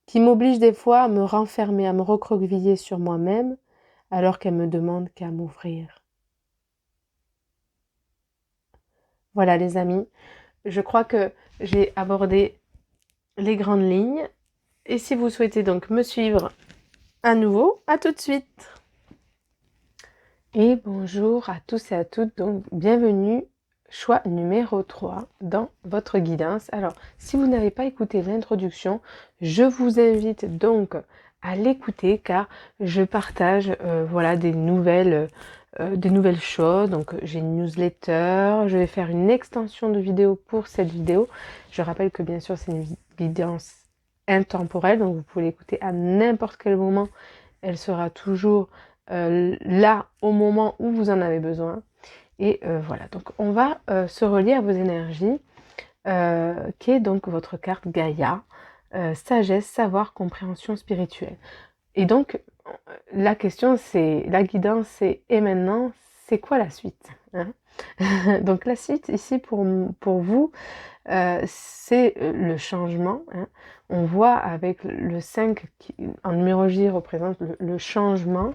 qui m'oblige des fois à me renfermer, à me recroqueviller sur moi-même, alors qu'elle me demande qu'à m'ouvrir. Voilà les amis, je crois que j'ai abordé les grandes lignes. Et si vous souhaitez donc me suivre à nouveau, à tout de suite. Et bonjour à tous et à toutes, donc bienvenue, choix numéro 3 dans votre guidance. Alors, si vous n'avez pas écouté l'introduction, je vous invite donc à l'écouter car je partage voilà, des nouvelles choses. Donc, j'ai une newsletter, je vais faire une extension de vidéo pour cette vidéo. Je rappelle que bien sûr, c'est une guidance intemporelle, donc vous pouvez l'écouter à n'importe quel moment. Elle sera toujours là au moment où vous en avez besoin. Et voilà, donc on va se relier à vos énergies, qui est donc votre carte Gaïa, sagesse, savoir, compréhension spirituelle. Et donc, la question c'est, la guidance c'est, et maintenant, c'est quoi la suite, hein? Donc la suite ici pour vous, c'est le changement, hein. On voit avec le 5 qui en numérologie représente le changement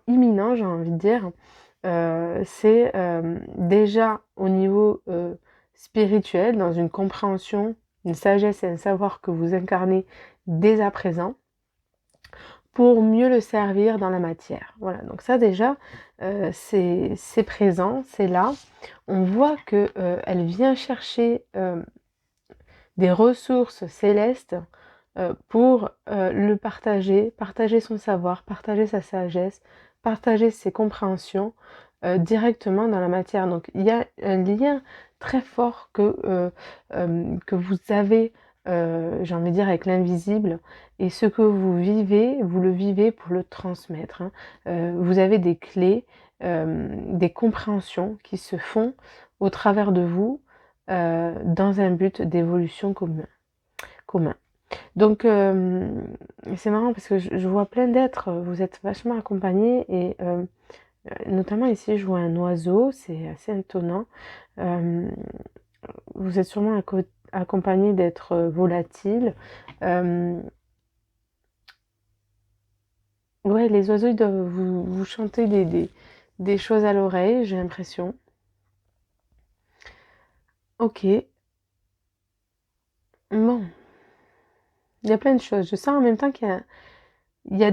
imminent, j'ai envie de dire, c'est déjà au niveau spirituel, dans une compréhension, une sagesse et un savoir que vous incarnez dès à présent, pour mieux le servir dans la matière. Voilà, donc ça déjà, c'est présent, c'est là. On voit que elle vient chercher des ressources célestes pour le partager, partager son savoir, partager sa sagesse, partager ses compréhensions directement dans la matière. Donc il y a un lien très fort que vous avez, j'ai envie de dire, avec l'invisible, et ce que vous le vivez pour le transmettre, hein. Vous avez des clés, des compréhensions qui se font au travers de vous dans un but d'évolution commun. Donc c'est marrant parce que je vois plein d'êtres, vous êtes vachement accompagnés, et notamment ici je vois un oiseau, c'est assez étonnant. Euh, Vous êtes sûrement accompagnés d'êtres volatiles. Euh, ouais, les oiseaux ils doivent vous chanter des choses à l'oreille, j'ai l'impression. Ok, bon, il y a plein de choses. Je sens en même temps il y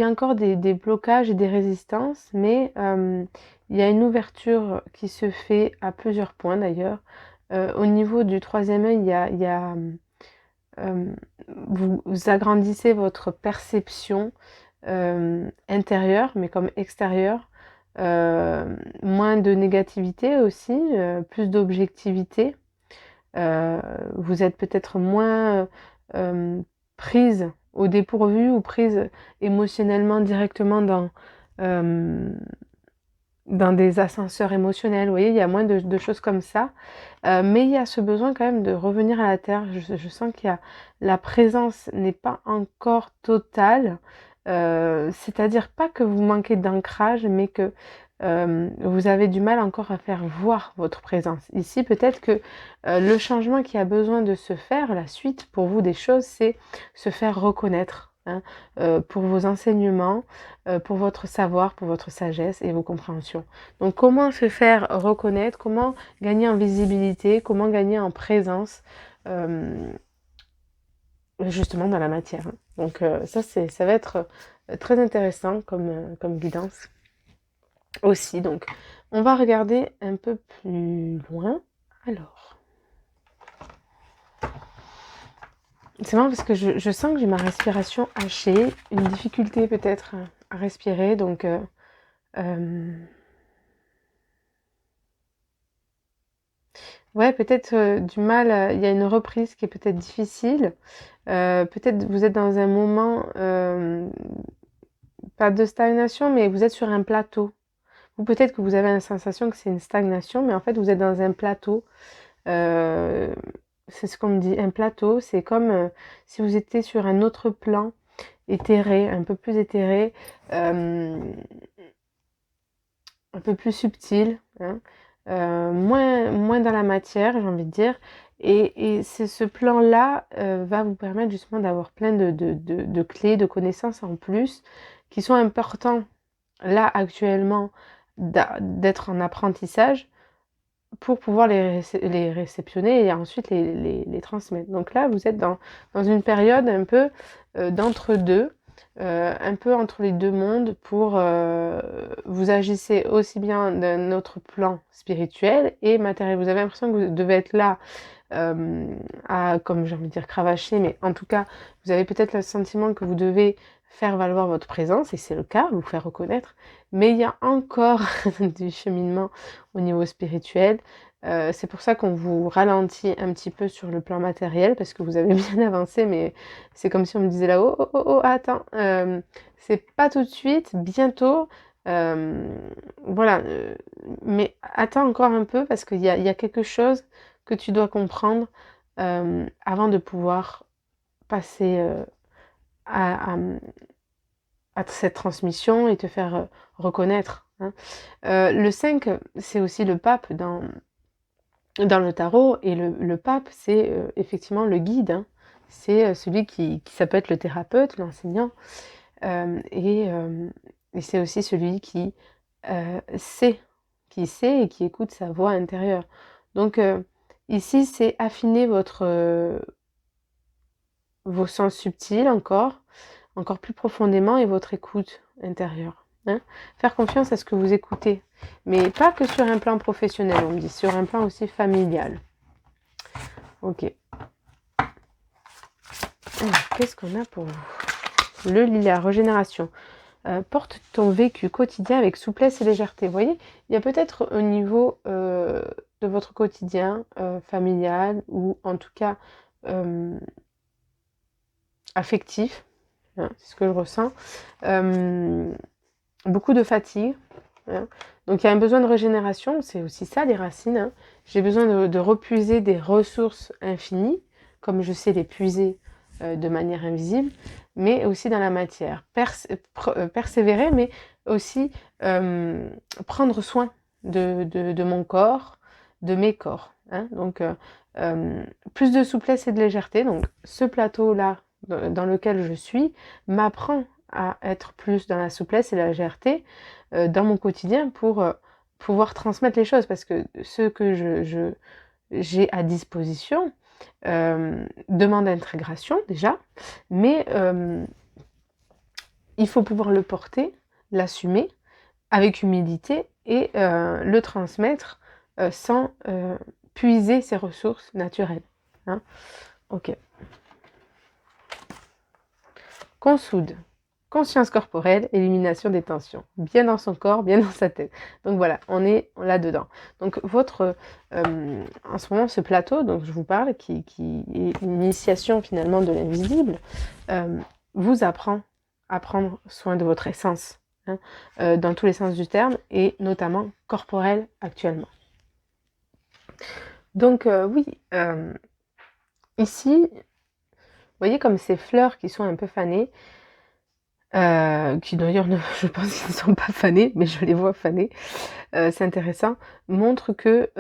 a encore des blocages et des résistances, mais il y a une ouverture qui se fait à plusieurs points d'ailleurs. Au niveau du troisième œil, euh, vous agrandissez votre perception intérieure, mais comme extérieure. Moins de négativité aussi, plus d'objectivité. Euh, vous êtes peut-être moins prise au dépourvu ou prise émotionnellement directement euh, dans des ascenseurs émotionnels. Vous voyez, il y a moins de choses comme ça. Mais il y a ce besoin quand même de revenir à la terre. Je sens qu'il y a la présence n'est pas encore totale. C'est-à-dire pas que vous manquez d'ancrage, mais que vous avez du mal encore à faire voir votre présence. Ici, peut-être que le changement qui a besoin de se faire, la suite pour vous des choses, c'est se faire reconnaître, hein, pour vos enseignements, pour votre savoir, pour votre sagesse et vos compréhensions. Donc comment se faire reconnaître, comment gagner en visibilité, comment gagner en présence, euh, justement dans la matière, hein. Donc ça va être très intéressant comme guidance aussi. Donc on va regarder un peu plus loin. Alors, c'est marrant parce que je sens que j'ai ma respiration hachée, une difficulté peut-être à respirer. Donc euh, ouais, peut-être du mal, il y a une reprise qui est peut-être difficile. Peut-être vous êtes dans un moment, pas de stagnation, mais vous êtes sur un plateau. Ou peut-être que vous avez la sensation que c'est une stagnation, mais en fait vous êtes dans un plateau. Euh, c'est ce qu'on me dit, un plateau, c'est comme si vous étiez sur un autre plan éthéré, un peu plus éthéré, un peu plus subtil, hein, moins dans la matière, j'ai envie de dire. Et c'est ce plan-là va vous permettre justement d'avoir plein de clés, de connaissances en plus qui sont importants là actuellement d'être en apprentissage pour pouvoir les réceptionner et ensuite les transmettre. Donc là, vous êtes dans une période un peu d'entre-deux, un peu entre les deux mondes pour vous agissez aussi bien d'un autre plan spirituel et matériel. Vous avez l'impression que vous devez être là comme j'ai envie de dire cravacher, mais en tout cas, vous avez peut-être le sentiment que vous devez faire valoir votre présence, et c'est le cas, vous faire reconnaître, mais il y a encore du cheminement au niveau spirituel. C'est pour ça qu'on vous ralentit un petit peu sur le plan matériel, parce que vous avez bien avancé, mais c'est comme si on me disait là, oh, oh, oh, oh, attends, c'est pas tout de suite, bientôt, euh, voilà, mais attends encore un peu, parce qu'il y a quelque chose que tu dois comprendre avant de pouvoir passer à, à- à cette transmission et te faire reconnaître, hein. Le 5, c'est aussi le pape dans le tarot, et le pape, c'est effectivement le guide, hein. C'est celui ça peut être le thérapeute, l'enseignant, euh, et, euh, et c'est aussi celui qui sait, qui sait et qui écoute sa voix intérieure. Donc ici, c'est affiner vos sens subtils encore plus profondément et votre écoute intérieure. Hein. Faire confiance à ce que vous écoutez, mais pas que sur un plan professionnel, on me dit, sur un plan aussi familial. Ok. Qu'est-ce qu'on a pour vous? Le lilas, régénération. Porte ton vécu quotidien avec souplesse et légèreté. Vous voyez, il y a peut-être au niveau de votre quotidien familial ou en tout cas affectif, hein, c'est ce que je ressens, beaucoup de fatigue. Hein. Donc il y a un besoin de régénération, c'est aussi ça les racines. Hein. J'ai besoin de repuiser des ressources infinies, comme je sais les puiser de manière invisible, mais aussi dans la matière. Persévérer, mais aussi prendre soin de mon corps, de mes corps. Hein. Donc plus de souplesse et de légèreté. Donc ce plateau-là dans lequel je suis m'apprend à être plus dans la souplesse et la légèreté dans mon quotidien pour pouvoir transmettre les choses. Parce que ce que j'ai à disposition demande intégration déjà, mais il faut pouvoir le porter, l'assumer avec humilité et le transmettre sans puiser ses ressources naturelles. Hein. Ok. Consoude. Conscience corporelle, élimination des tensions. Bien dans son corps, bien dans sa tête. Donc voilà, on est là-dedans. Donc votre, en ce moment, ce plateau dont je vous parle, qui est une initiation finalement de l'invisible, vous apprend à prendre soin de votre essence, hein, dans tous les sens du terme, et notamment corporelle actuellement. Donc oui, ici, vous voyez comme ces fleurs qui sont un peu fanées, qui d'ailleurs, je pense qu'ils ne sont pas fanés, mais je les vois fanés, c'est intéressant, montre que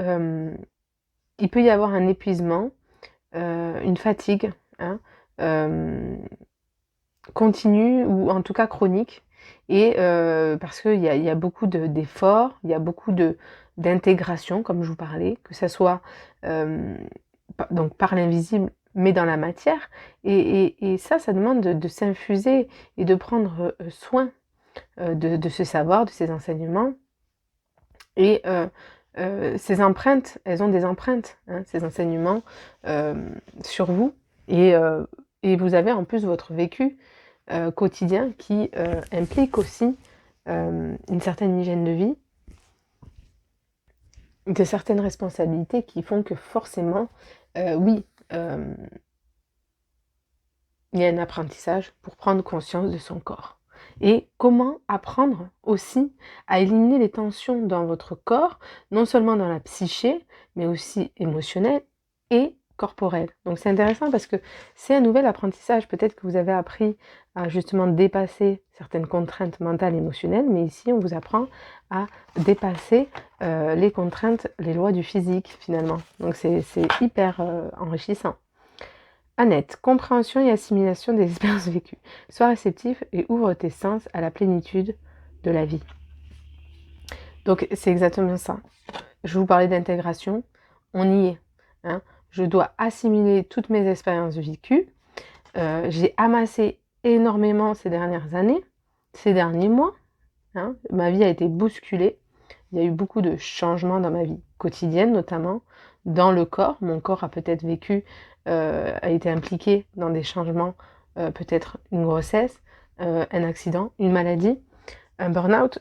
il peut y avoir un épuisement, une fatigue, hein, continue ou en tout cas chronique, et parce qu'il y a beaucoup d'efforts, il y a beaucoup d'intégration, comme je vous parlais, que ça soit donc par l'invisible, mais dans la matière. Et ça demande de s'infuser et de prendre soin de ce savoir, de ces enseignements. Et ces empreintes, elles ont des empreintes, hein, ces enseignements sur vous. Et vous avez en plus votre vécu quotidien qui implique aussi une certaine hygiène de vie, de certaines responsabilités qui font que forcément, oui, il y a un apprentissage pour prendre conscience de son corps. Et comment apprendre aussi à éliminer les tensions dans votre corps, non seulement dans la psyché, mais aussi émotionnelle et corporelle. Donc c'est intéressant parce que c'est un nouvel apprentissage. Peut-être que vous avez appris à justement dépasser certaines contraintes mentales et émotionnelles, mais ici on vous apprend à dépasser les contraintes, les lois du physique finalement. Donc c'est hyper enrichissant. Annette, compréhension et assimilation des expériences vécues. Sois réceptif et ouvre tes sens à la plénitude de la vie. Donc c'est exactement ça. Je vous parlais d'intégration, on y est. Hein. Je dois assimiler toutes mes expériences vécues. J'ai amassé énormément ces dernières années, ces derniers mois. Hein. Ma vie a été bousculée. Il y a eu beaucoup de changements dans ma vie quotidienne, notamment dans le corps. Mon corps a peut-être vécu, a été impliqué dans des changements, peut-être une grossesse, un accident, une maladie, un burn-out.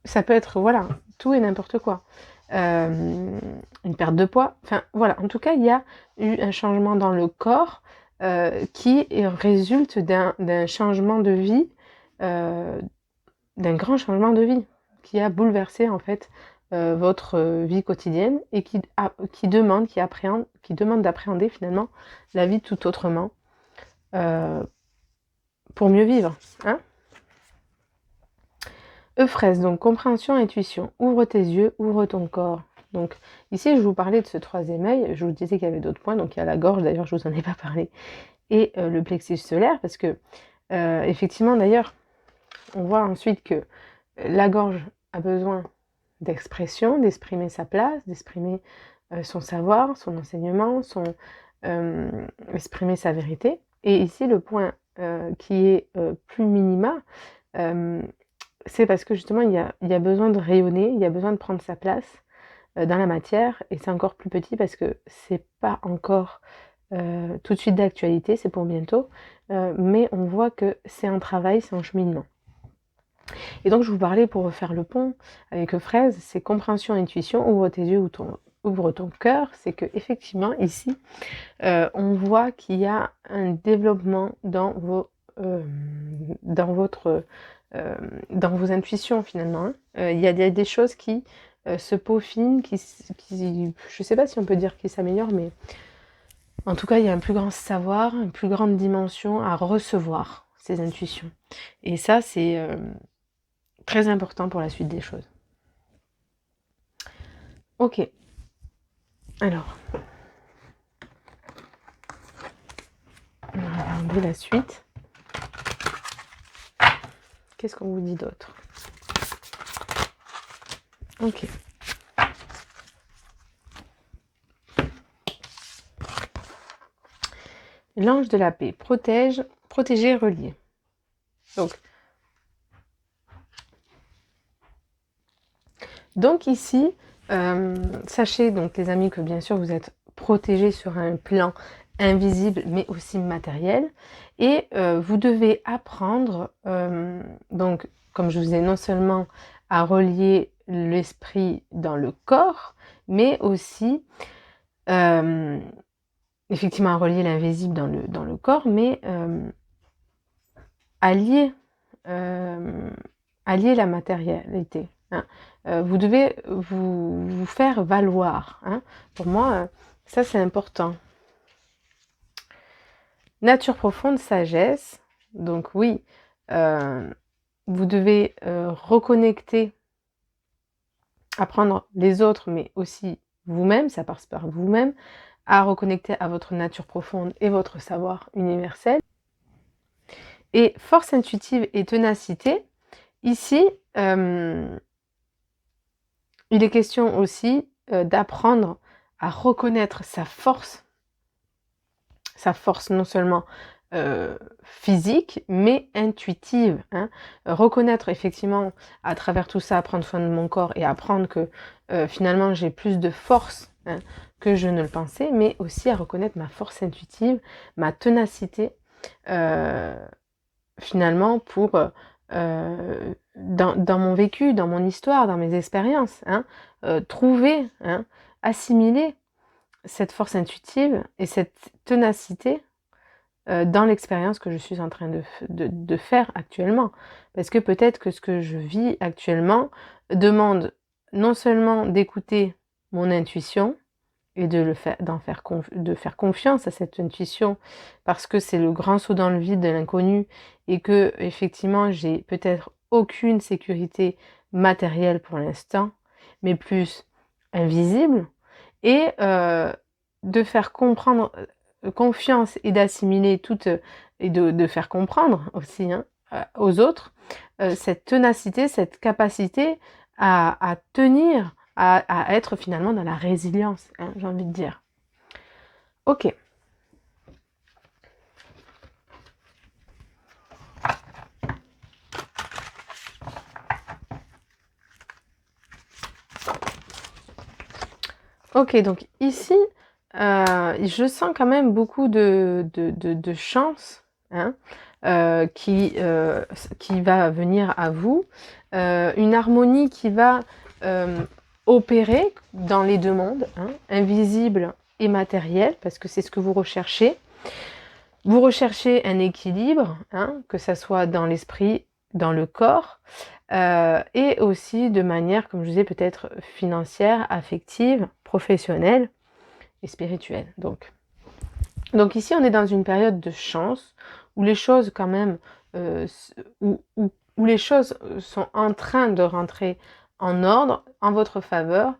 Ça peut être, voilà, tout et n'importe quoi. Une perte de poids. Enfin, voilà. En tout cas, il y a eu un changement dans le corps qui résulte d'un changement de vie, d'un grand changement de vie qui a bouleversé en fait votre vie quotidienne et qui demande d'appréhender finalement la vie tout autrement pour mieux vivre. Hein. Fraise, donc compréhension, intuition. Ouvre tes yeux, ouvre ton corps. Donc ici, je vous parlais de ce troisième œil. Je vous disais qu'il y avait d'autres points. Donc il y a la gorge, d'ailleurs, je vous en ai pas parlé. Et le plexus solaire, parce que effectivement, d'ailleurs, on voit ensuite que la gorge a besoin d'expression, d'exprimer sa place, d'exprimer son savoir, son enseignement, exprimer sa vérité. Et ici, le point qui est plus minima, c'est parce que justement, il y a besoin de rayonner, il y a besoin de prendre sa place dans la matière, et c'est encore plus petit parce que c'est pas encore tout de suite d'actualité, c'est pour bientôt, mais on voit que c'est un travail, c'est un cheminement. Et donc je vous parlais, pour refaire le pont avec Fraise, c'est compréhension, intuition, ouvre tes yeux, ouvre ton cœur. C'est que effectivement ici, on voit qu'il y a un développement dans vos intuitions finalement, hein. Il y a des choses qui se peaufinent, je sais pas si on peut dire qu'ils s'améliorent, mais en tout cas il y a un plus grand savoir, une plus grande dimension à recevoir ces intuitions. Et ça, c'est très important pour la suite des choses. Ok. Alors, on va regarder la suite. Qu'est-ce qu'on vous dit d'autre? Ok. L'ange de la paix, protéger, relier. Donc ici, sachez donc les amis que bien sûr vous êtes protégés sur un plan invisible mais aussi matériel, et vous devez apprendre, donc comme je vous ai non seulement à relier l'esprit dans le corps, mais aussi effectivement à relier l'invisible dans le corps, mais à lier la matérialité, hein. Vous devez vous faire valoir, hein. Pour moi, ça c'est important. Nature profonde, sagesse. Donc oui, vous devez reconnecter, apprendre les autres, mais aussi vous-même, ça passe par vous-même, à reconnecter à votre nature profonde et votre savoir universel. Et force intuitive et ténacité, ici, il est question aussi d'apprendre à reconnaître sa force non seulement physique, mais intuitive, hein. Reconnaître effectivement à travers tout ça, prendre soin de mon corps et apprendre que finalement j'ai plus de force, hein, que je ne le pensais, mais aussi à reconnaître ma force intuitive, ma ténacité, finalement pour dans mon vécu, dans mon histoire, dans mes expériences, hein, trouver, hein, assimiler cette force intuitive et cette ténacité dans l'expérience que je suis en train de faire actuellement. Parce que peut-être que ce que je vis actuellement demande non seulement d'écouter mon intuition et de faire confiance à cette intuition, parce que c'est le grand saut dans le vide de l'inconnu, et que effectivement j'ai peut-être aucune sécurité matérielle pour l'instant, mais plus invisible, et de faire comprendre confiance et d'assimiler toute et de faire comprendre aussi, hein, aux autres cette ténacité, cette capacité à tenir, à être finalement dans la résilience, hein, j'ai envie de dire. Ok. Ok, donc ici, je sens quand même beaucoup de chance, hein, qui va venir à vous, une harmonie qui va opérer dans les deux mondes, hein, invisible et matériel, parce que c'est ce que vous recherchez. Vous recherchez un équilibre, hein, que ça soit dans l'esprit, dans le corps, et aussi de manière, comme je disais, peut-être financière, affective, professionnelle et spirituelle. Donc ici, on est dans une période de chance où les choses quand même, où les choses sont en train de rentrer en ordre, en votre faveur,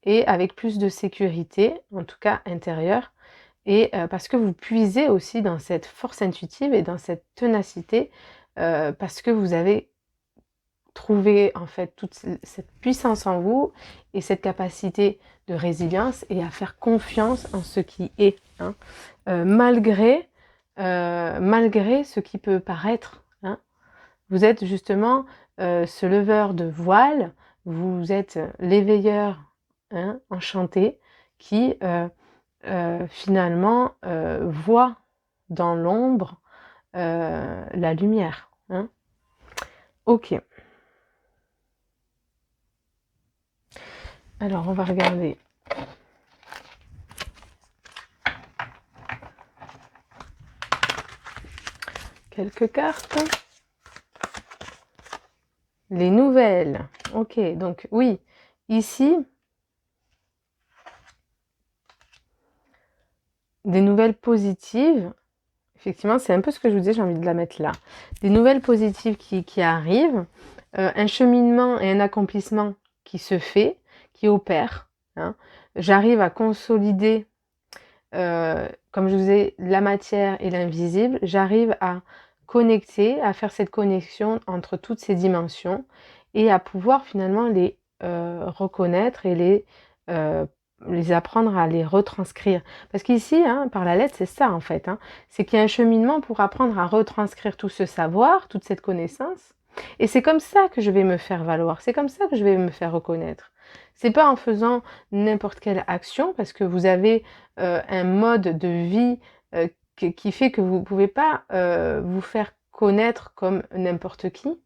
et avec plus de sécurité, en tout cas intérieure, et parce que vous puisez aussi dans cette force intuitive et dans cette ténacité, parce que vous avez trouver en fait toute cette puissance en vous et cette capacité de résilience et à faire confiance en ce qui est, hein, malgré ce qui peut paraître, hein. Vous êtes justement ce leveur de voile, vous êtes l'éveilleur, hein, enchanté qui finalement voit dans l'ombre la lumière, hein. Ok. Alors on va regarder quelques cartes. Les nouvelles. Ok, donc oui, ici, des nouvelles positives. Effectivement, c'est un peu ce que je vous disais, j'ai envie de la mettre là. Des nouvelles positives qui arrivent, un cheminement et un accomplissement qui se fait, qui opère, hein. J'arrive à consolider, comme je vous disais, la matière et l'invisible. J'arrive à connecter, à faire cette connexion entre toutes ces dimensions et à pouvoir finalement les reconnaître et les apprendre à les retranscrire. Parce qu'ici, hein, par la lettre, c'est ça en fait, hein, c'est qu'il y a un cheminement pour apprendre à retranscrire tout ce savoir, toute cette connaissance. Et c'est comme ça que je vais me faire valoir, c'est comme ça que je vais me faire reconnaître. C'est pas en faisant n'importe quelle action, parce que vous avez un mode de vie qui fait que vous ne pouvez pas vous faire connaître comme n'importe qui.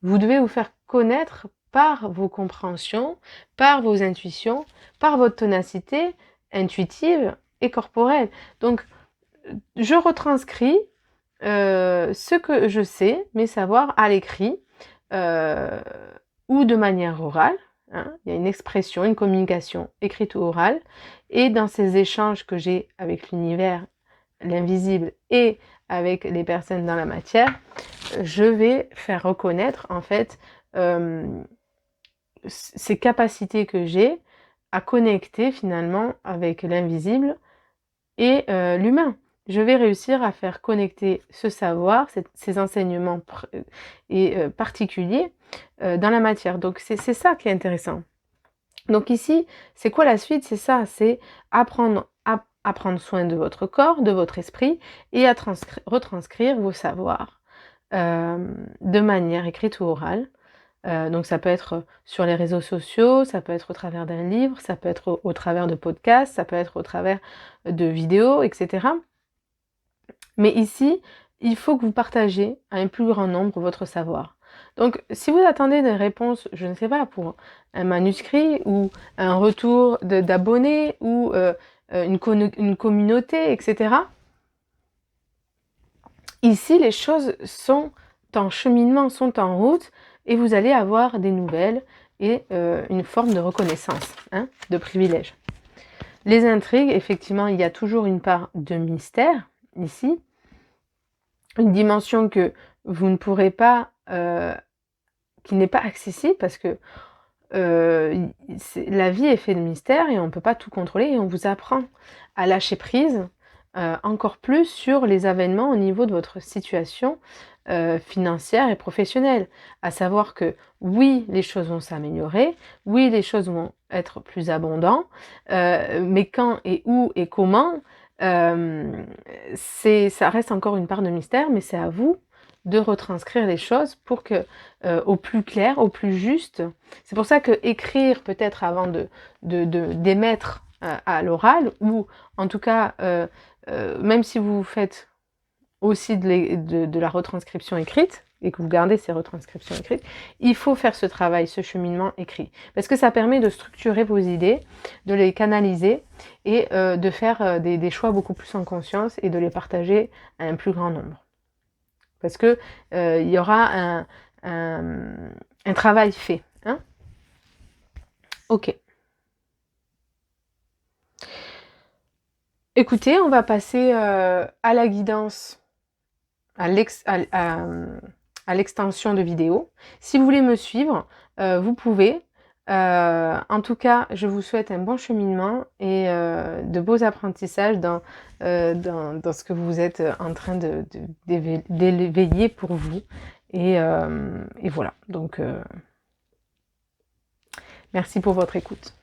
Vous devez vous faire connaître par vos compréhensions, par vos intuitions, par votre ténacité intuitive et corporelle. Donc, je retranscris ce que je sais, mes savoirs à l'écrit ou de manière orale. Hein. Il y a une expression, une communication écrite ou orale. Et dans ces échanges que j'ai avec l'univers, l'invisible et avec les personnes dans la matière, je vais faire reconnaître en fait ces capacités que j'ai à connecter finalement avec l'invisible et l'humain. Je vais réussir à faire connecter ce savoir, ces enseignements particuliers dans la matière. Donc c'est ça qui est intéressant. Donc ici, c'est quoi la suite? C'est ça, c'est apprendre à prendre soin de votre corps, de votre esprit et à retranscrire vos savoirs de manière écrite ou orale. Donc ça peut être sur les réseaux sociaux, ça peut être au travers d'un livre, ça peut être au travers de podcasts, ça peut être au travers de vidéos, etc. Mais ici, il faut que vous partagez à un plus grand nombre votre savoir. Donc si vous attendez des réponses, je ne sais pas, pour un manuscrit ou un retour d'abonnés ou une communauté, etc. Ici, les choses sont en cheminement, sont en route et vous allez avoir des nouvelles et une forme de reconnaissance, hein, de privilège. Les intrigues, effectivement, il y a toujours une part de mystère ici, une dimension que vous ne pourrez pas, qui n'est pas accessible parce que la vie est faite de mystère et on ne peut pas tout contrôler et on vous apprend à lâcher prise encore plus sur les avènements au niveau de votre situation financière et professionnelle. À savoir que oui, les choses vont s'améliorer, oui, les choses vont être plus abondantes, mais quand et où et comment, ça reste encore une part de mystère, mais c'est à vous de retranscrire les choses pour que, au plus clair, au plus juste. C'est pour ça que écrire peut-être avant d'émettre à l'oral, ou en tout cas, même si vous faites aussi de la retranscription écrite, et que vous gardez ces retranscriptions écrites, il faut faire ce travail, ce cheminement écrit. Parce que ça permet de structurer vos idées, de les canaliser, et de faire des choix beaucoup plus en conscience, et de les partager à un plus grand nombre. Parce que il y aura un travail fait. Hein. Ok. Écoutez, on va passer à la guidance, à l'extension de vidéo. Si vous voulez me suivre, vous pouvez. En tout cas, je vous souhaite un bon cheminement et de beaux apprentissages dans ce que vous êtes en train d'éveiller pour vous. Et voilà, donc merci pour votre écoute.